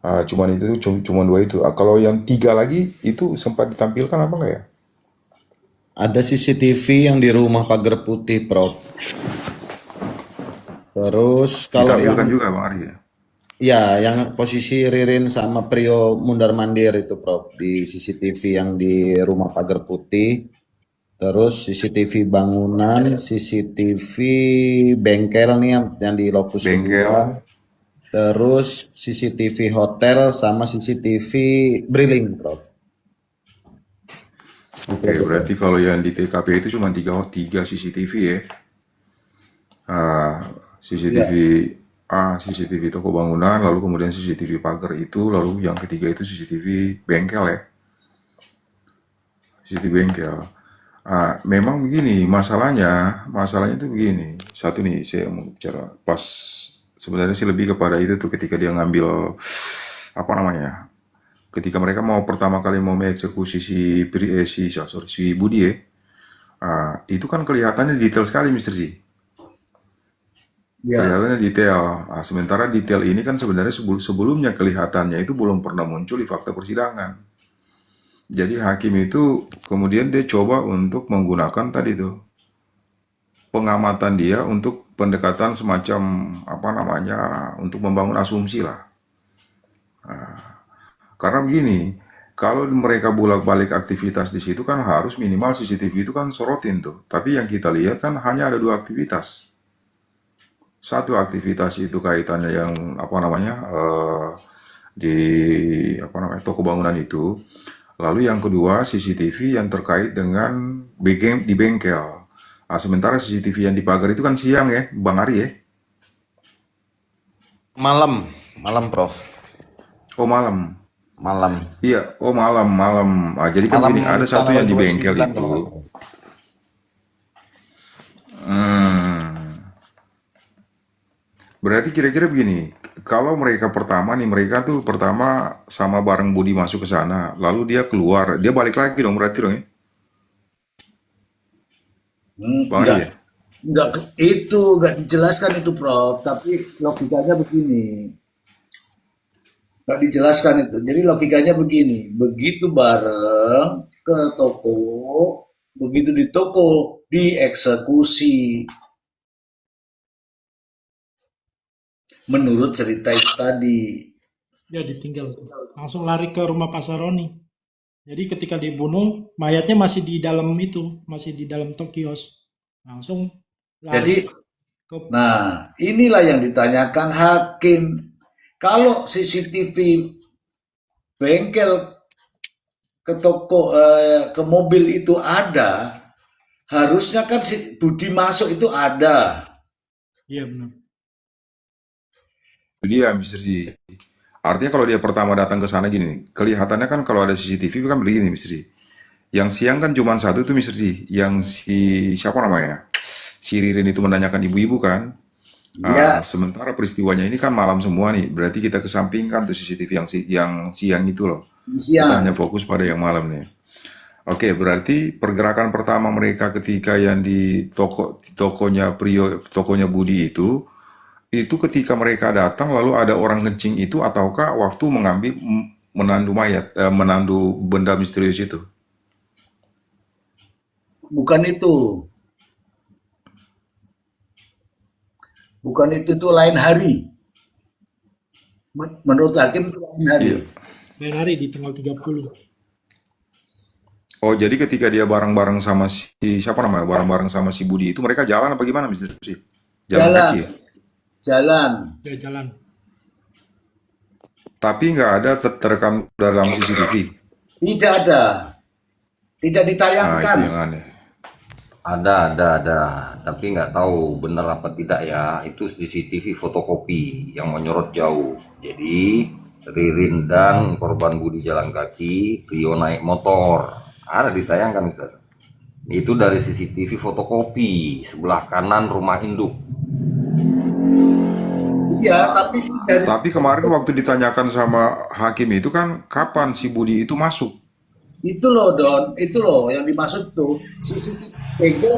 Speaker 7: Cuman itu cuman dua itu. Kalau yang tiga lagi itu sempat ditampilkan apa enggak ya?
Speaker 9: Ada CCTV yang di rumah pagar putih, Prof. Terus kalau yang
Speaker 7: Ditampilkan juga Bang Ari ya?
Speaker 9: ya yang posisi Ririn sama Prio mundar mandir itu, Prof, di CCTV yang di rumah pagar putih. Terus CCTV bangunan, CCTV bengkel nih yang di lokus
Speaker 7: Bengkel.
Speaker 9: kedua. Terus CCTV hotel sama CCTV Briling, Prof.
Speaker 7: Oke, berarti kalau yang di TKP itu cuma tiga CCTV ya. CCTV CCTV toko bangunan, lalu kemudian CCTV pagar itu, lalu yang ketiga itu CCTV bengkel ya. CCTV bengkel. Memang begini, masalahnya itu begini. Satu nih, saya mau bicara pas sebenarnya sih lebih kepada itu tuh ketika dia ngambil apa namanya? Ketika mereka mau pertama kali mau mengeksekusi si Budi ya. Itu kan kelihatannya detail sekali Mr. Ji.
Speaker 2: Ya,
Speaker 7: Kelihatannya detail. Sementara detail ini kan sebenarnya sebelumnya kelihatannya itu belum pernah muncul di fakta persidangan. Jadi hakim itu kemudian dia coba untuk menggunakan tadi tuh pengamatan dia untuk pendekatan semacam apa namanya untuk membangun asumsi lah. Karena begini, kalau mereka bolak-balik aktivitas di situ kan harus minimal CCTV itu kan sorotin tuh. Tapi yang kita lihat kan hanya ada dua aktivitas. Satu aktivitas itu kaitannya yang apa namanya di apa namanya toko bangunan itu. Lalu yang kedua CCTV yang terkait dengan di bengkel. Sementara CCTV yang di pagar itu kan siang ya, Bang Ari ya?
Speaker 9: Malam, Prof.
Speaker 7: Oh malam.
Speaker 9: Malam.
Speaker 7: Iya, oh malam. Jadi kan
Speaker 9: Malam
Speaker 7: gini, ada satu yang di bengkel
Speaker 9: 29
Speaker 7: itu.
Speaker 9: kalau nggak
Speaker 7: Berarti kira-kira begini, kalau mereka tuh pertama sama bareng Budi masuk ke sana, lalu dia keluar, dia balik lagi dong berarti dong ya? Bang Ari ya?
Speaker 2: nggak dijelaskan itu, Prof. Tapi logikanya begini. Nggak dijelaskan itu. Jadi logikanya begini. Begitu bareng ke toko, begitu di toko dieksekusi. Menurut cerita itu tadi.
Speaker 10: Dia ditinggal tuh. Langsung lari ke rumah Pak Saroni. Jadi ketika dibunuh, mayatnya masih di dalam itu, masih di dalam kios. Langsung
Speaker 2: Jadi,
Speaker 10: lari ke
Speaker 2: nah inilah yang ditanyakan hakim. Kalau CCTV bengkel ke toko, ke mobil itu ada, harusnya kan si Budi masuk itu ada.
Speaker 10: iya benar.
Speaker 7: Itu dia Mr. Ji. Artinya kalau dia pertama datang ke sana gini nih, kelihatannya kan kalau ada CCTV kan begini Mr. Ji. Yang siang kan cuma satu tuh Mr. Ji, yang siapa namanya? Si Ririn itu menanyakan ibu-ibu kan.
Speaker 2: Ya,
Speaker 7: Sementara peristiwanya ini kan malam semua nih, berarti kita kesampingkan tuh CCTV yang siang itu loh. Kita
Speaker 2: siang.
Speaker 7: hanya fokus pada yang malam nih. Oke, berarti pergerakan pertama mereka ketika yang di tokonya Budi itu ketika mereka datang lalu ada orang kencing itu ataukah waktu menandu mayat, menandu benda misterius itu?
Speaker 2: Bukan itu. Bukan itu lain hari. Menurut hakim itu lain hari.
Speaker 7: Iya.
Speaker 10: Lain hari di tanggal 30.
Speaker 7: Oh, jadi ketika dia bareng-bareng sama siapa namanya? Bareng-bareng sama si Budi itu mereka jalan apa gimana, Mr. Jalan
Speaker 2: Jalan.
Speaker 7: kaki ya?
Speaker 2: Jalan.
Speaker 10: Dia jalan.
Speaker 7: Tapi nggak ada terekam dalam CCTV.
Speaker 2: Tidak ada. Tidak
Speaker 7: Itu
Speaker 2: ditayangkan.
Speaker 7: yang aneh.
Speaker 1: Ada. Tapi nggak tahu benar apa tidak ya. Itu CCTV fotokopi yang menyorot jauh. Jadi Ririn dan korban Budi jalan kaki, Rio naik motor. Ada ditayangkan, Mister. Itu dari CCTV fotokopi sebelah kanan rumah induk.
Speaker 2: Iya, tapi dari
Speaker 7: Tapi kemarin waktu ditanyakan sama hakim itu kan kapan si Budi itu masuk?
Speaker 2: Itu loh Don, itu loh yang dimaksud tuh CCTV bengkel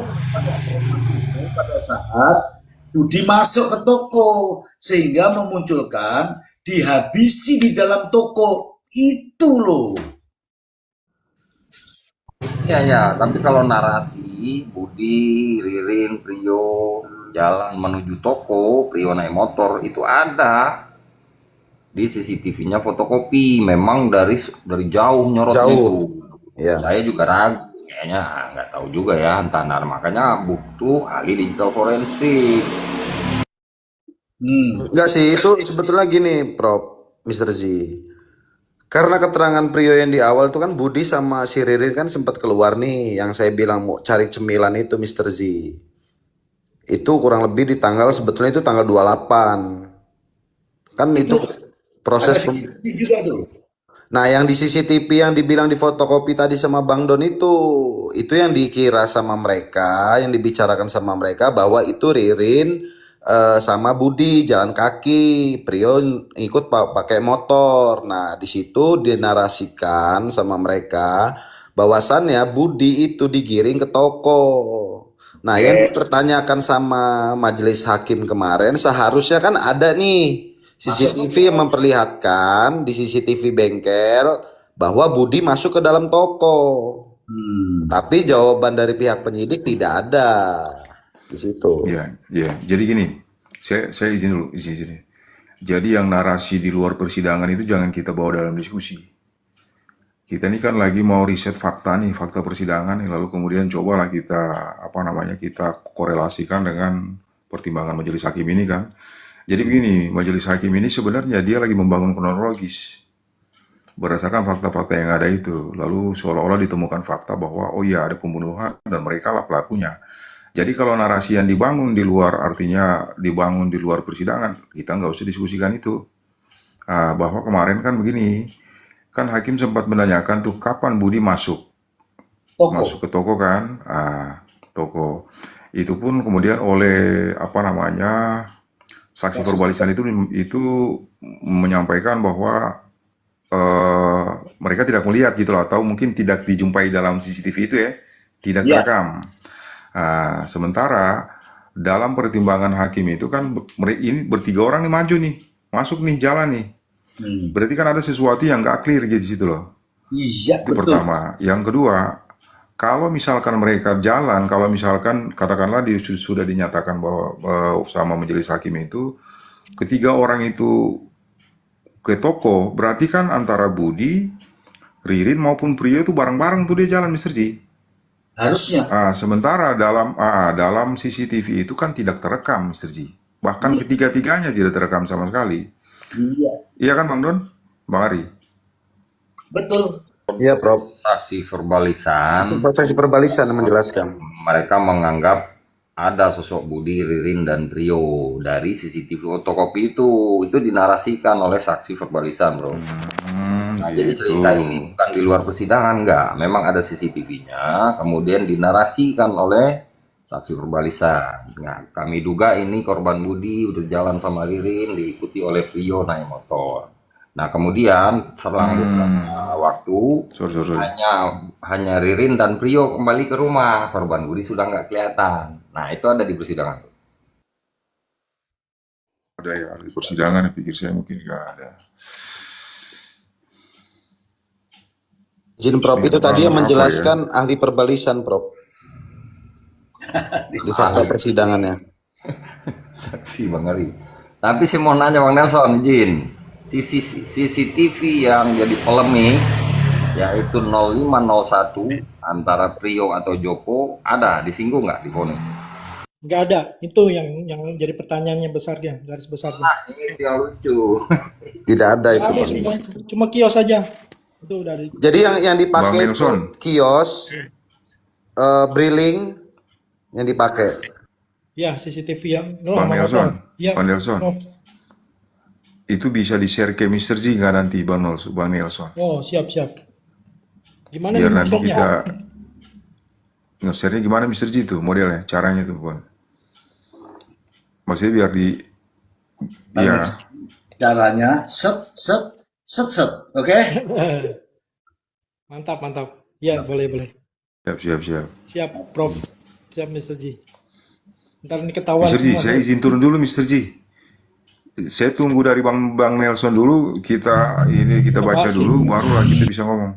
Speaker 2: pada saat Budi masuk ke toko sehingga memunculkan dihabisi di dalam toko itu loh.
Speaker 1: Iya ya, tapi kalau narasi Budi, Ririn, Prio jalan menuju toko, Prio naik motor itu ada di CCTV-nya fotokopi. Memang dari jauh nyorotnya
Speaker 9: Jauh.
Speaker 1: itu.
Speaker 9: Ya.
Speaker 1: Saya juga ragu, kayaknya nggak tahu juga ya, entah makanya butuh ahli digital forensik.
Speaker 9: Enggak sih, itu sebetulnya gini, Prof. Mr. Z. Karena keterangan Prio yang di awal tuh kan Budi sama si Ririn kan sempat keluar nih, yang saya bilang mau cari cemilan itu Mr. Z. Itu kurang lebih di tanggal, sebetulnya itu tanggal 28. Kan itu proses.
Speaker 2: Ada CCTV juga tuh.
Speaker 9: Nah, yang di CCTV yang dibilang di fotokopi tadi sama Bang Don itu yang dikira sama mereka, yang dibicarakan sama mereka bahwa itu Ririn sama Budi jalan kaki, Prio ikut pakai motor. Nah, di situ dinarasikan sama mereka bahwasannya Budi itu digiring ke toko. Nah, yang dipertanyakan sama majelis hakim kemarin seharusnya kan ada nih CCTV yang memperlihatkan di CCTV bengkel bahwa Budi masuk ke dalam toko. Tapi jawaban dari pihak penyidik tidak ada di situ.
Speaker 7: Ya, ya. Jadi gini, saya izin dulu, izin. Jadi yang narasi di luar persidangan itu jangan kita bawa dalam diskusi. Kita ini kan lagi mau riset fakta nih, fakta persidangan, lalu kemudian cobalah kita kita korelasikan dengan pertimbangan majelis hakim ini kan. Jadi begini, majelis hakim ini sebenarnya dia lagi membangun kronologis berdasarkan fakta-fakta yang ada itu. Lalu seolah-olah ditemukan fakta bahwa oh iya ada pembunuhan dan mereka lah pelakunya. Jadi kalau narasi yang dibangun di luar, artinya dibangun di luar persidangan, kita nggak usah diskusikan itu. Bahwa kemarin kan begini, kan hakim sempat menanyakan tuh kapan Budi masuk ke toko kan, toko. Itu pun kemudian oleh saksi perbalisan itu menyampaikan bahwa mereka tidak melihat gitu loh, atau mungkin tidak dijumpai dalam CCTV itu ya, tidak terekam. Sementara dalam pertimbangan hakim itu kan ini bertiga orang nih maju nih, masuk nih, jalan nih. Berarti kan ada sesuatu yang nggak clear gitu di situ loh.
Speaker 2: Iya,
Speaker 7: Itu
Speaker 2: betul.
Speaker 7: pertama. Yang kedua, kalau misalkan mereka jalan, kalau misalkan katakanlah sudah dinyatakan bahwa sama majelis hakim itu ketiga orang itu ke toko, berarti kan antara Budi, Ririn maupun Prio itu bareng-bareng tuh dia jalan, Mr. Ji.
Speaker 2: Harusnya.
Speaker 7: Sementara dalam CCTV itu kan tidak terekam, Mr. Ji. Bahkan ketiga-tiganya tidak terekam sama sekali.
Speaker 2: Iya,
Speaker 7: Iya kan Bang Don? Bang Ari?
Speaker 2: betul.
Speaker 9: Iya, Prof.
Speaker 1: Saksi verbalisan,
Speaker 9: Saksi perbalisan menjelaskan.
Speaker 1: mereka menganggap ada sosok Budi, Ririn, dan Prio dari CCTV fotokopi itu dinarasikan oleh saksi verbalisan, bro. Nah, jadi cerita ini bukan di luar persidangan, enggak. Memang ada CCTV-nya, kemudian dinarasikan oleh saksi verbalisan. Nah, kami duga ini korban Budi udah jalan sama Ririn, diikuti oleh Prio naik motor. Nah, kemudian selang beberapa waktu,
Speaker 7: Sorry.
Speaker 1: hanya Ririn dan Prio kembali ke rumah. Korban Budi sudah nggak kelihatan. Nah, itu ada di persidangan.
Speaker 7: Ada ya, di persidangan, pikir saya mungkin nggak ada.
Speaker 9: Izin Prof, itu tadi yang menjelaskan ahli perbalisan, Prof. Di fakta persidangannya.
Speaker 1: Saksi Bang Ari. Tapi saya mau nanya Bang Nelson, izin. CCTV yang jadi polemik yaitu 0501 antara Prio atau Joko ada disinggung nggak di vonis?
Speaker 10: Nggak ada. Itu yang jadi pertanyaannya besarnya, garis besarnya.
Speaker 1: Nah, ini yang lucu.
Speaker 9: Tidak ada itu.
Speaker 10: Habis, cuma kios saja. Itu udah
Speaker 9: Jadi yang dipakai
Speaker 7: Bang
Speaker 9: itu
Speaker 7: Nelson.
Speaker 9: kios, briling yang dipakai.
Speaker 10: ya CCTV yang
Speaker 7: Bang Nelson,
Speaker 10: Ya,
Speaker 7: Bang Nelson. Itu bisa di-share ke Mr. Ji nggak nanti Bang Nelson?
Speaker 10: Oh, siap. Gimana
Speaker 7: Biar
Speaker 10: nih
Speaker 7: nanti
Speaker 10: maksudnya?
Speaker 7: kita nge-share-nya gimana Mr. Ji tuh modelnya, caranya tuh Bang. Maksudnya biar ya,
Speaker 2: Caranya set, oke?
Speaker 10: Mantap, mantap. Ya, boleh.
Speaker 7: Siap.
Speaker 10: Siap, Prof. Siap, Mr. Ji. Ntar ini ketahuan
Speaker 7: Mr. Ji,
Speaker 10: semua.
Speaker 7: saya izin turun dulu, Mr. Ji. Saya tunggu dari Bang Nelson dulu, kita baca
Speaker 10: Makasih.
Speaker 7: dulu, barulah kita bisa ngomong.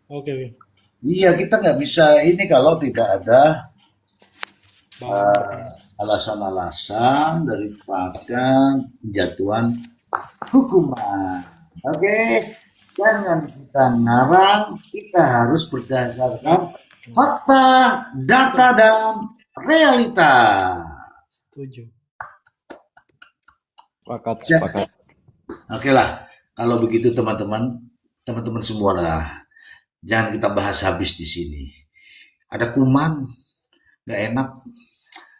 Speaker 10: Oke.
Speaker 2: Iya, kita nggak bisa ini kalau tidak ada
Speaker 10: Bang.
Speaker 2: alasan-alasan daripada penjatuhan hukuman. Oke, jangan kita ngarang, kita harus berdasarkan fakta, data, dan realita.
Speaker 10: Setuju.
Speaker 3: Sepakat.
Speaker 2: Oke lah, kalau begitu teman-teman semua lah, jangan kita bahas habis di sini. Ada kuman, nggak enak.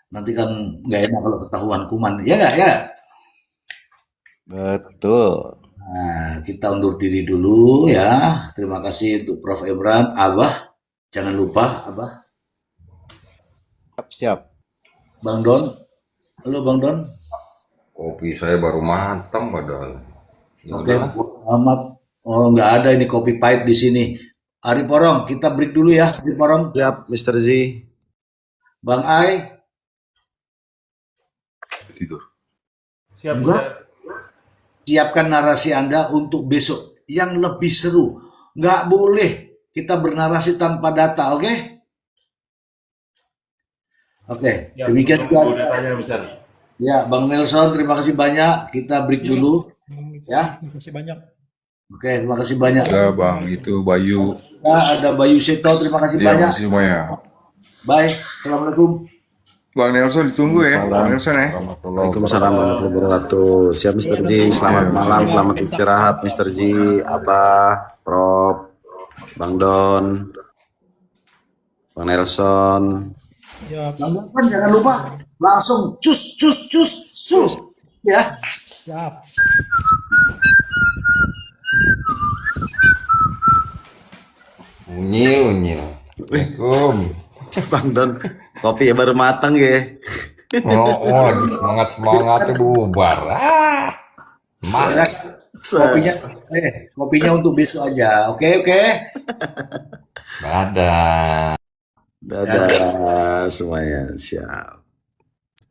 Speaker 2: Nanti kan nggak enak kalau ketahuan kuman, ya nggak ya?
Speaker 3: Betul.
Speaker 2: Nah, kita undur diri dulu ya. Terima kasih untuk Prof. Imran, Abah. Jangan lupa, Abah.
Speaker 3: Siap.
Speaker 2: Bang Don. Halo Bang Don.
Speaker 1: Kopi saya baru matang padahal. Ya
Speaker 2: Oke,
Speaker 1: udah.
Speaker 2: Muhammad. Oh, nggak ada ini kopi pahit di sini. Ari Porong, kita break dulu ya. Ari Porong.
Speaker 9: Siap, Mr. Z.
Speaker 2: Bang Ai.
Speaker 7: Tidur.
Speaker 5: Siap,
Speaker 2: Enggak.
Speaker 5: Mister.
Speaker 2: Siapkan narasi Anda untuk besok yang lebih seru. Nggak boleh kita bernarasi tanpa data, oke? Oke,
Speaker 5: Ya,
Speaker 2: demikian
Speaker 5: tunggu
Speaker 2: juga.
Speaker 5: datanya, Mister.
Speaker 2: Ya, Bang Nelson, terima kasih banyak. Kita break dulu. Ya.
Speaker 10: Terima kasih banyak.
Speaker 2: Oke, terima kasih banyak.
Speaker 7: Ya Bang, itu Bayu.
Speaker 2: Ya, ada Bayu Seto, terima kasih
Speaker 7: Ya,
Speaker 2: banyak.
Speaker 7: makasih semuanya.
Speaker 2: Bye, Assalamualaikum.
Speaker 7: Bang Nelson ditunggu ya, Bang Nelson ya.
Speaker 9: Waalaikumsalam warahmatullahi wabarakatuh. Siap, Mr. Z. Selamat malam, selamat istirahat, Mr. Z. Abah, Prof, Bang Don, Bang Nelson.
Speaker 10: Ya,
Speaker 2: Bang Nelson, jangan lupa langsung cus. Ya.
Speaker 10: siap.
Speaker 3: Unyil. Assalamualaikum.
Speaker 9: Bang Don, kopi ya baru matang ya.
Speaker 3: Lagi semangatnya bubar.
Speaker 2: Kopinya, kopinya untuk besok aja. Oke.
Speaker 3: Dadah.
Speaker 9: Dadah semuanya, siap.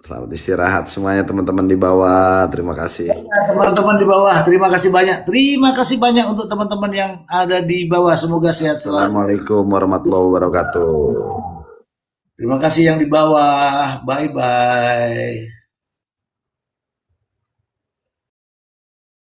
Speaker 9: Selamat istirahat semuanya teman-teman di bawah. Terima kasih.
Speaker 2: Teman-teman di bawah, terima kasih banyak. Terima kasih banyak untuk teman-teman yang ada di bawah. Semoga sehat selalu.
Speaker 9: Assalamualaikum warahmatullahi wabarakatuh.
Speaker 2: Terima kasih yang di bawah. Bye-bye.